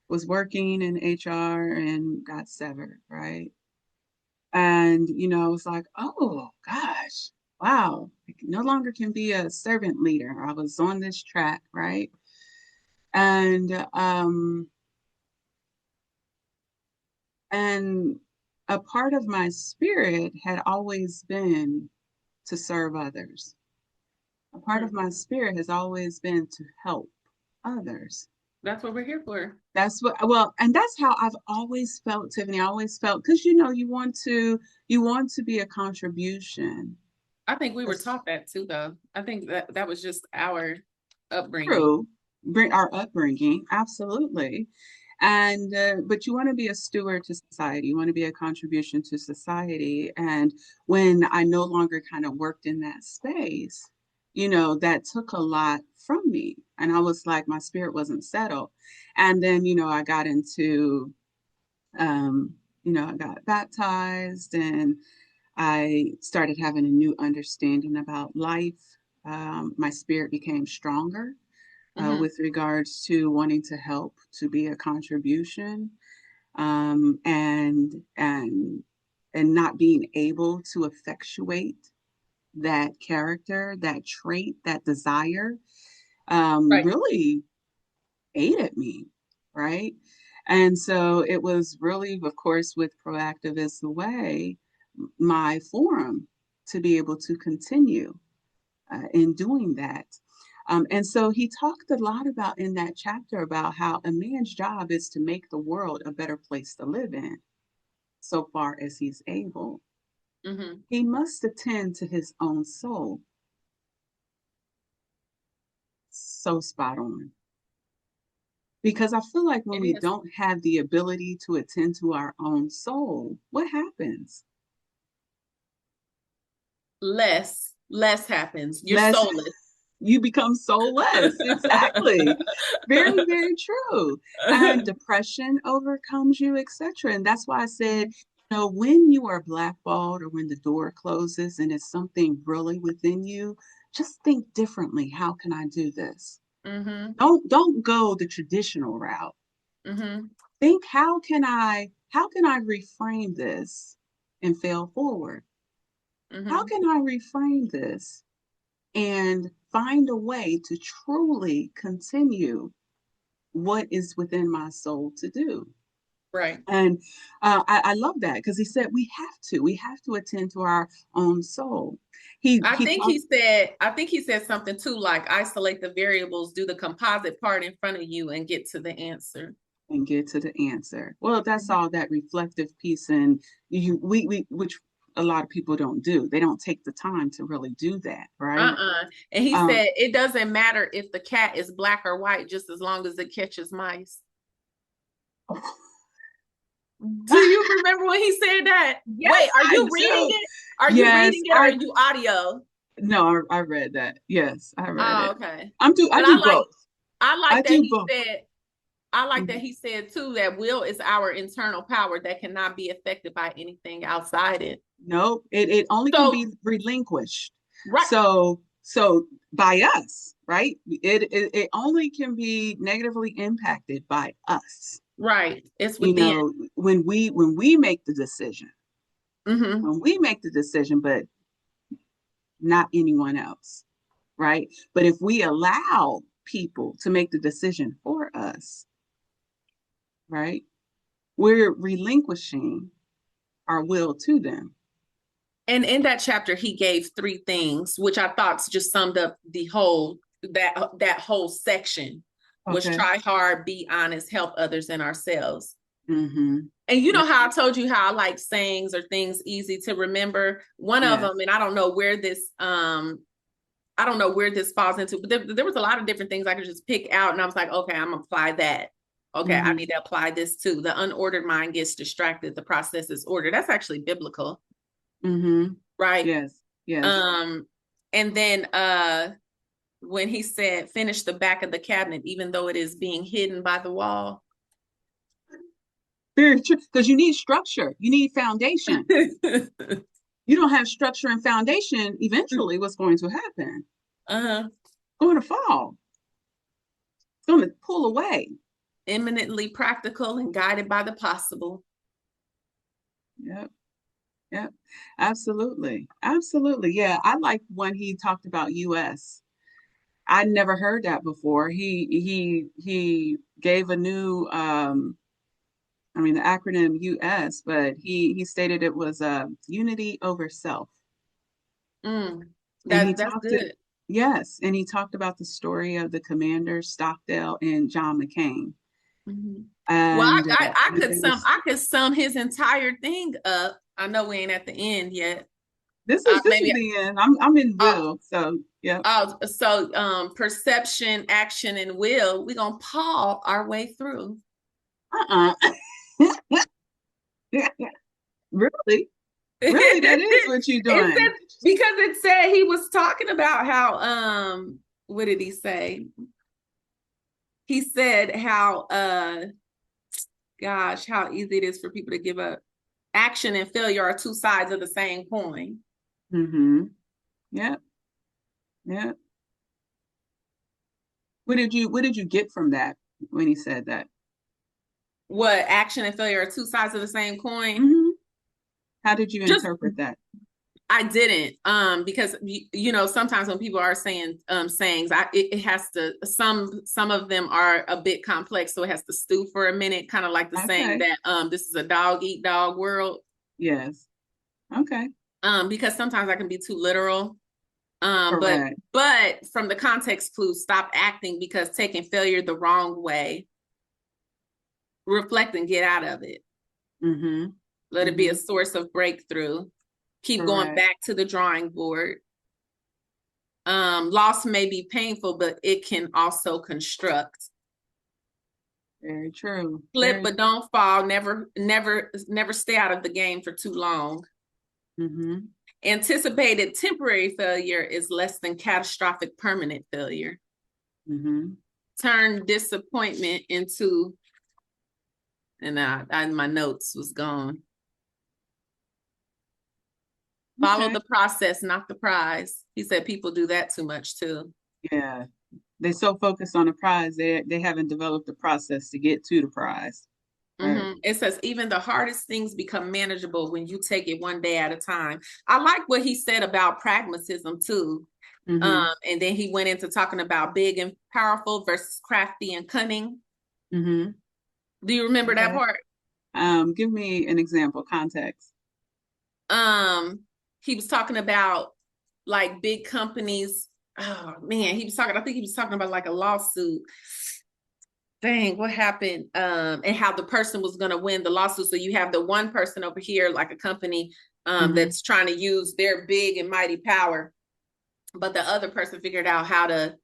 was working in HR and got severed, right? And, I was like, oh gosh, wow, I no longer can be a servant leader. I was on this track, right? And and a part of my spirit had always been to serve others. A part of Mhm. my spirit has always been to help others. That's what we're here for. And that's how I've always felt, Tiffany. I always felt, because you want to be a contribution. I think we were That's taught that too, though. I think that was just our upbringing. true. Bring our upbringing, absolutely. And but you want to be a steward to society. You want to be a contribution to society. And when I no longer kind of worked in that space, that took a lot from me. And I was like, my spirit wasn't settled. And then, I got into I got baptized, and I started having a new understanding about life. My spirit became stronger Hmm. with regards to wanting to help, to be a contribution, and not being able to effectuate that character, that trait, that desire, Right. really ate at me, right? And so it was really, of course, with Proactive is the Way, my forum to be able to continue in doing that. And so he talked a lot about in that chapter about how a man's job is to make the world a better place to live in, so far as he's able. Mm-hmm. He must attend to his own soul. So spot on. Because I feel like when It we is. don't have the ability to attend to our own soul, what happens? Less happens. You're Less, soulless. you become soulless. Exactly. Very, very true. And depression overcomes you, etc. And that's why I said, when you are blackballed or when the door closes and it's something really within you, just think differently. How can I do this? Mm-hmm. Don't go the traditional route. Mm-hmm. Think, how can I reframe this and fail forward? How Mm-hmm. can I reframe this and find a way to truly continue what is within my soul to do? Right. And I love that because he said we have to attend to our own soul. He talked I think he said something too, like isolate the variables, do the composite part in front of you and get to the answer. and get to the answer. Well, that's Mhm. all that reflective piece, and we which a lot of people don't do. They don't take the time to really do that, right? Uh-uh. And he Um, said it doesn't matter if the cat is black or white, just as long as it catches mice. Do you remember when he said that? Wait, yes, are I you reading do. it? Are you Yes, reading it or are you audio? no, I read that. Yes, I read Oh, it. okay. I But do both. I I like that do he both. said I like that Mhm. he said too that will is our internal power that cannot be affected by anything outside it. Nope, it only can be So, relinquished. right, So by us, right? It only can be negatively impacted by us. right. It's within. When we make the decision, Mm-hmm. but not anyone else, right? But if we allow people to make the decision for us, right? We're relinquishing our will to them. And in that chapter, he gave three things, which I thought just summed up the whole that whole section was Okay. try hard, be honest, help others and ourselves. Mm-hmm. And you Yeah. know how I told you how I like sayings or things easy to remember. One of them, Yes. and I don't know where this falls into, but there was a lot of different things I could just pick out, and I was like, okay, I'm gonna apply that. Okay, I Mm-hmm. need to apply this too. The unordered mind gets distracted. The process is ordered. That's actually biblical, Mm-hmm. right? Yes. Yes. Um, and then when he said, finish the back of the cabinet, even though it is being hidden by the wall. Very true. Because you need structure. You need foundation. You don't have structure and foundation, eventually what's going to happen? Uh-huh. It's going to fall. It's going to pull away. Eminently practical and guided by the possible. Yep. Yep. Absolutely. Absolutely. Yeah. I like when he talked about US. I never heard that before. He gave a new the acronym US, but he stated it was unity over self. Mm, And he that's talked it, good. yes, and he talked about the story of the commanders Stockdale and John McCain. Mhm. Well, And could they were, I could sum his entire thing up. I know we ain't at the end yet. this is Maybe the end. I'm in uh, will, so yep. perception, action, and will. We're gonna paw our way through. Uh-uh. Really? Really, that is it what you're said doing. because it said he was talking about how what did he say? He said how gosh, how easy it is for people to give up. Action and failure are two sides of the same coin. Mm-hmm. Yep. Yep. What did you get from that when he said that? What action and failure are two sides of the same coin. Mm-hmm. How did you Just interpret that? I didn't because you know sometimes when people are saying sayings it has to some of them are a bit complex so it has to stew for a minute kind of like the saying Okay. that this is a dog eat dog world Yes. Okay. because sometimes I can be too literal but Correct. from the context clue stop acting because taking failure the wrong way reflect and get out of it Mm-hmm. let it be a Mm-hmm. source of breakthrough Keep going Correct. back to the drawing board. Loss may be painful, but it can also construct. Very true. Flip, Very. but don't fall. Never stay out of the game for too long. Mm-hmm. Anticipated temporary failure is less than catastrophic permanent failure. Mm-hmm. Turn disappointment into, and my notes was gone. Follow Okay. the process, not the prize. He said people do that too much too. Yeah. They're so focused on the prize, they haven't developed the process to get to the prize. Right. It says even the hardest things become manageable when you take it one day at a time. I like what he said about pragmatism too. Mm-hmm. And then he went into talking about big and powerful versus crafty and cunning. Mm-hmm. Do you remember that Okay. part? Give me an example, context. Um, he was talking about like big companies. Oh man, I think he was talking about like a lawsuit. Dang, what happened? And how the person was gonna win the lawsuit. So you have the one person over here, like a company Mm-hmm. that's trying to use their big and mighty power, but the other person figured out how to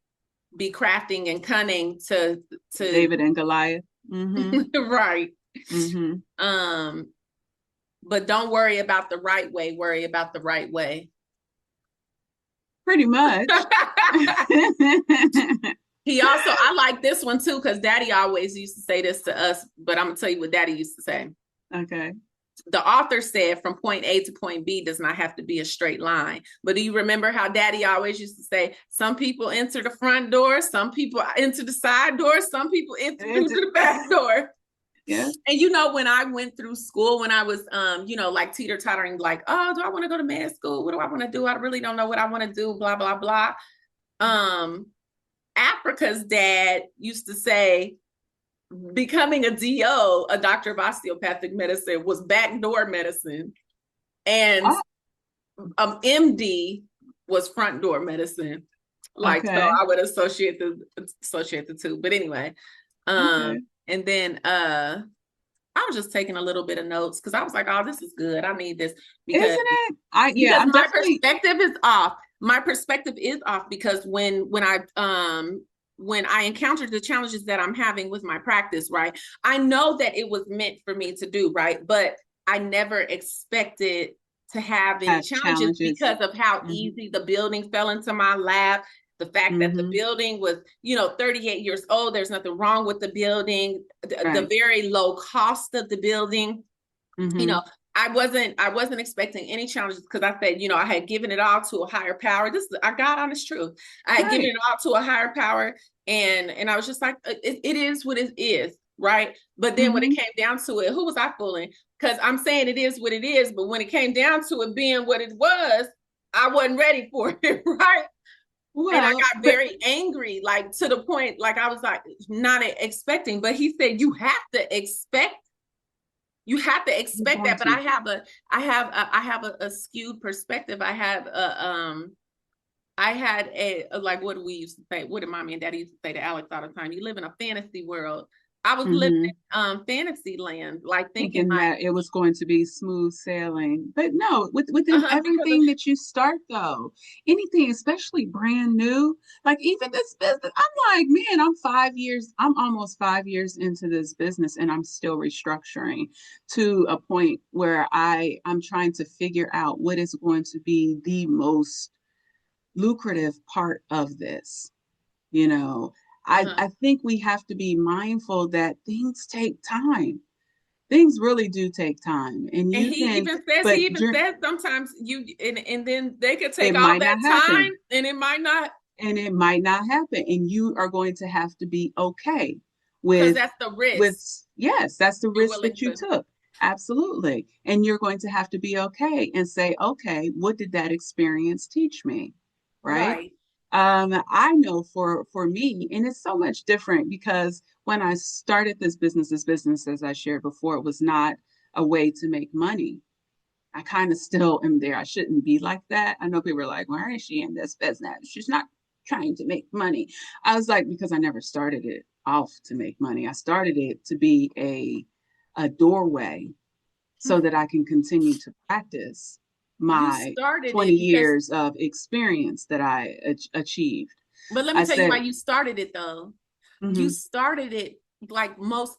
be crafting and cunning to David and Goliath. Mm-hmm. right. Mm-hmm. Um, but don't worry about the right way, worry about the right way. Pretty much. He also, I like this one too, because daddy always used to say this to us, but I'm gonna tell you what daddy used to say. Okay. The author said from point A to point B does not have to be a straight line. But do you remember how daddy always used to say, some people enter the front door, some people enter the side door, some people enter through the back door. Yeah. And when I went through school, when I was like teeter tottering, like, oh, do I want to go to med school? What do I want to do? I really don't know what I want to do, blah, blah, blah. Um, Africa's dad used to say, becoming a DO, a doctor of osteopathic medicine, was backdoor medicine, and Oh, MD was front door medicine. Like, so okay. I would associate the two. But anyway, Okay. and then I was just taking a little bit of notes because I was like, oh, this is good. I need this Isn't because it? Yeah, I'm my definitely. perspective is off. My perspective is off because when I encountered the challenges that I'm having with my practice, right? I know that it was meant for me to do, right? But I never expected to have any Have challenges challenges. because of how Mm-hmm. easy the building fell into my lap. The fact that the Mm-hmm. building was, 38 years old, there's nothing wrong with the building, the Right. very low cost of the building, you Mm-hmm. know I wasn't expecting any challenges because I said, I had given it all to a higher power. This is I got honest truth. I had given Right. it all to a higher power, and I was just like, it is what it is, right? But then when it Mm-hmm. came down to it, who was I fooling? Because I'm saying it is what it is, but when it came down to it being what it was, I wasn't ready for it, right? And I Well, got very angry, like to the point, like I was like not expecting. But he said, you're you have to expect going that. But to. I have a skewed perspective. I had a like, what do we used to say, what did mommy and daddy used to say to Alex all the time? You live in a fantasy world. I was living Mm-hmm. in fantasy land, like thinking Thinking like, that it was going to be smooth sailing. But no, within because of everything that you start though, anything, especially brand new, like even this business, I'm like, man, I'm almost 5 years into this business and I'm still restructuring to a point where I'm trying to figure out what is going to be the most lucrative part of this. You know, uh-huh. I think we have to be mindful that things take time. Things really do take time, and And you can, but he even says sometimes and then they could it take all might that not time happen, and it might not, and it might not happen, and you are going to have to be okay because with that's the risk with yes, that's the you're risk willing that you to. took. Absolutely. And you're going to have to be okay and say, okay, what did that experience teach me? Right? Right. I know for me, and it's so much different because when I started this business, as I shared before, it was not a way to make money. I kind of still am there. I shouldn't be like that. I know people are like, why is she in this business? She's not trying to make money. I was like, because I never started it off to make money. I started it to be a doorway so that I can continue to practice. You my started 20 it because, years of experience that I achieved. but let me I tell you why said, you started it though. You mm-hmm, started it like most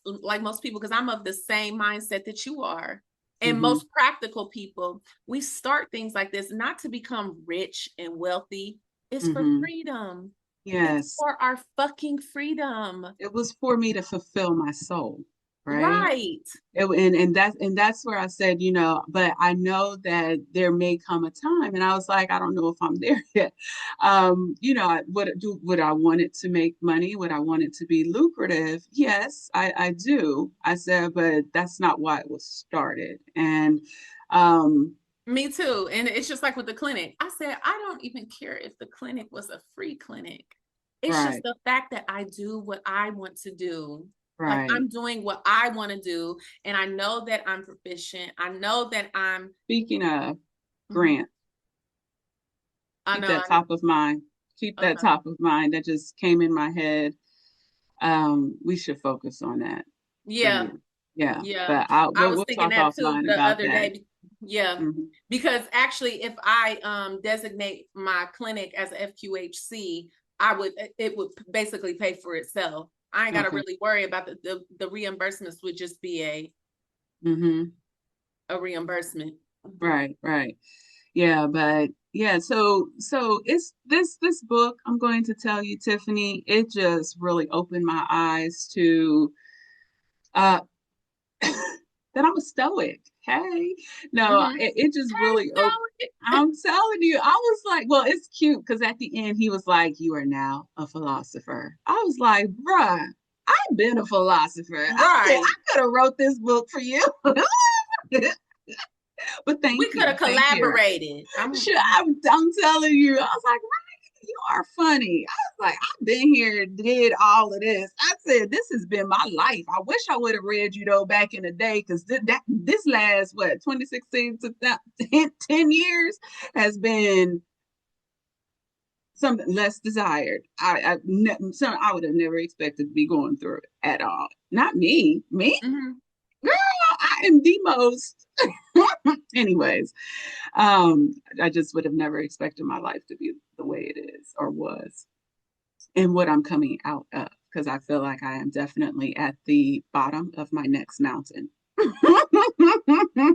people, because I'm of the same mindset that you are. And mm-hmm, most practical people, we start things like this not to become rich and wealthy. It's for mm-hmm. freedom. It's Yes, for our fucking freedom. it was for me to fulfill my soul, right? Right. And that's where I said, but I know that there may come a time, and I was like, I don't know if I'm there yet. Would I want it to make money? Would I want it to be lucrative? Yes, I do. I said, but that's not why it was started. And um, Me too. And it's just like with the clinic. I said, I don't even care if the clinic was a free clinic. It's just right, the fact that I do what I want to do. Like right. I'm doing what I want to do. And I know that I'm proficient. I know that I'm, Speaking of mhm. Grant, I keep know. that top of mind. Keep that Okay. top of mind. That just came in my head. We should focus on that for Yeah. you. Yeah, Yeah. but I was we'll thinking talk that too offline the about other that. day. Yeah. Hmm. Because actually, if I designate my clinic as a FQHC, it would basically pay for itself. I ain't got to Okay. really worry about the reimbursements would just be Hmm. a reimbursement. Right, right. Yeah, but yeah, so it's this book, I'm going to tell you, Tiffany, it just really opened my eyes to uh that I'm a stoic. Hey, no, Mm-hmm. it just really opened. Hey, I'm telling you, I was like, well, it's cute because at the end he was like, "You are now a philosopher." I was like, "Bruh, I've been a philosopher. I right. could have wrote this book for you." But We could have thank you. collaborated. Sure, I'm telling you, I was like, "Right, you are funny." I was like, "I've been here, did all of this." I said, "This has been my life." I wish I would have read you though back in the day, because this last what 2016 to 10 years has been something less desired. I would have never expected to be going through it at all. Not me, Mhm. girl. I am the most. Anyways, I just would have never expected my life to be the way it is or was, and what I'm coming out of, because I feel like I am definitely at the bottom of my next mountain.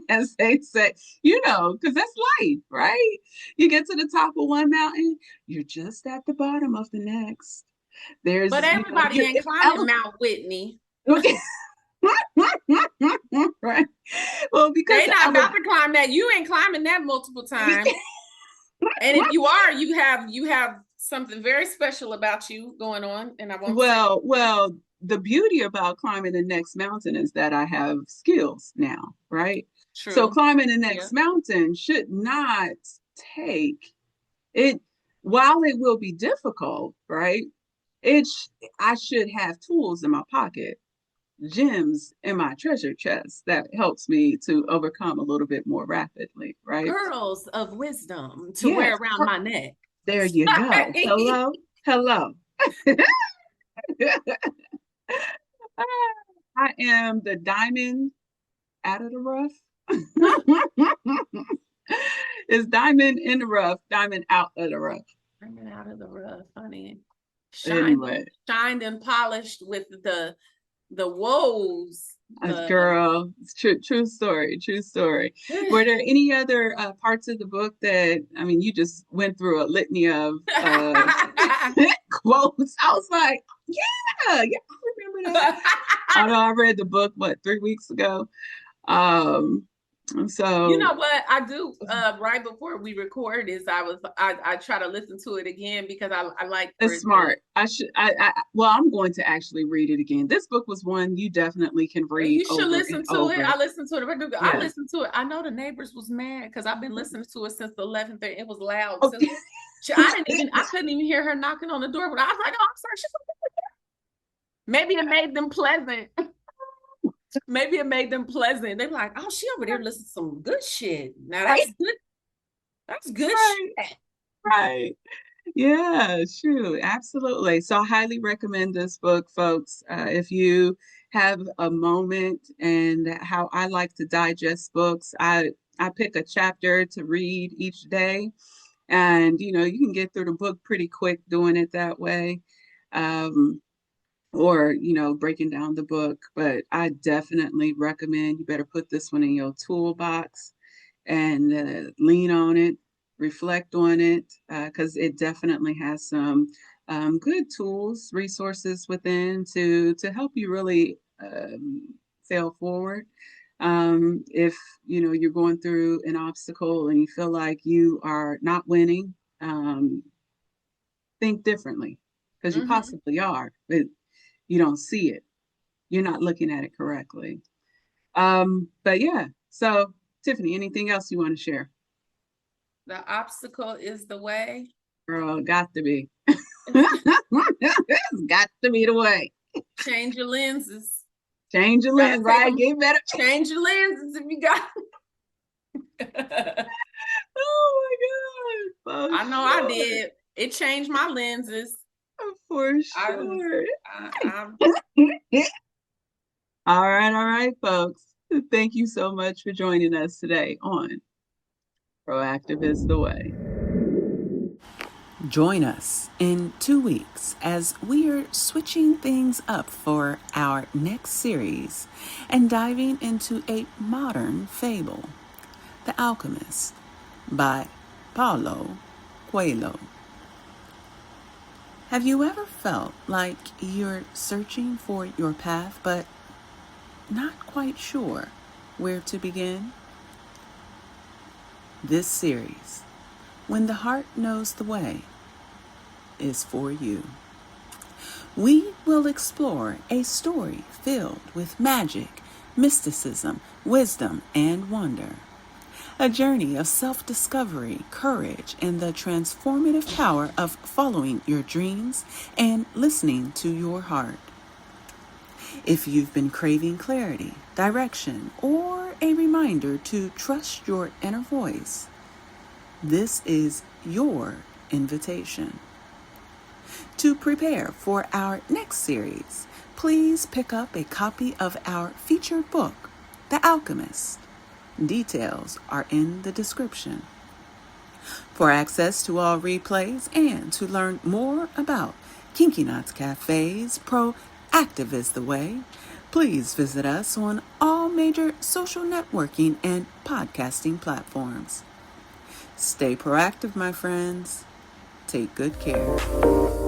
As they say, because that's life, right? You get to the top of one mountain, you're just at the bottom of the next. But There's, everybody ain't it's climbing Mount Whitney. okay. Right. Well, because They not about to climb that. You ain't climbing that multiple times. And if you are, you have something very special about you going on. And I won't say well, the beauty about climbing the next mountain is that I have skills now, right? So true. climbing the Yeah. next mountain should not take it, while it will be difficult, right? I should have tools in my pocket, gems in my treasure chest that helps me to overcome a little bit more rapidly, right? Pearls of wisdom to wear Yes, around my neck. there you go. Hello, hello. I am the diamond out of the rough. It's diamond in the rough, diamond out of the rough. Bringing out of the rough, honey. Anyway, Shined and polished with the woes. girl, it's true story, true story. Were there any other parts of the book that, I mean, you just went through a litany of quotes. I was like, yeah, I remember that. Although I read the book, what, 3 weeks ago? Um, You so know what I do right before we record is I try to listen to it again because I like for it's it to. smart. Well, I'm going to actually read it again. This book was one you definitely can read You should over and listen to it. over. I listened to it. I Yes. listened to it. I know the neighbors was mad because I've been listening to it since the 11th. It was loud too. Okay. I couldn't even hear her knocking on the door, but I was like, oh, I'm sorry. Maybe it made them pleasant. Maybe it made them pleasant. They're like, oh, she over there listening to some good shit. Now Right, that's good. That's good right, shit. right. Yeah, true. Absolutely. So I highly recommend this book, folks. If you have a moment, and how I like to digest books, I pick a chapter to read each day, and you can get through the book pretty quick doing it that way. Um, or breaking down the book, but I definitely recommend you better put this one in your toolbox and lean on it, reflect on it, because it definitely has some good tools, resources within to help you really sail forward. If you're going through an obstacle and you feel like you are not winning, think differently, because you Mm-hmm. possibly are, but you don't see it. You're not looking at it correctly. But yeah, so Tiffany, anything else you want to share? The obstacle is the way. Girl, got to be. It's got to be the way. Change your lenses. Change your Gotta lens, take right? them. Get better. Change your lenses if you got. Oh my God. For I know I sure. did. It changed my lenses. For I was, sure. I All right, folks. Thank you so much for joining us today on Proactive is the Way. Join us in 2 weeks as we are switching things up for our next series and diving into a modern fable, The Alchemist by Paulo Coelho. Have you ever felt like you're searching for your path but not quite sure where to begin? This series, When the Heart Knows the Way, is for you. We will explore a story filled with magic, mysticism, wisdom, and wonder. A journey of self-discovery, courage, and the transformative power of following your dreams and listening to your heart. If you've been craving clarity, direction, or a reminder to trust your inner voice, this is your invitation. To prepare for our next series, please pick up a copy of our featured book, The Alchemist. Details are in the description. For access to all replays and to learn more about Kinky Knots Cafe's Proactive is the Way, please visit us on all major social networking and podcasting platforms. Stay proactive, my friends. Take good care.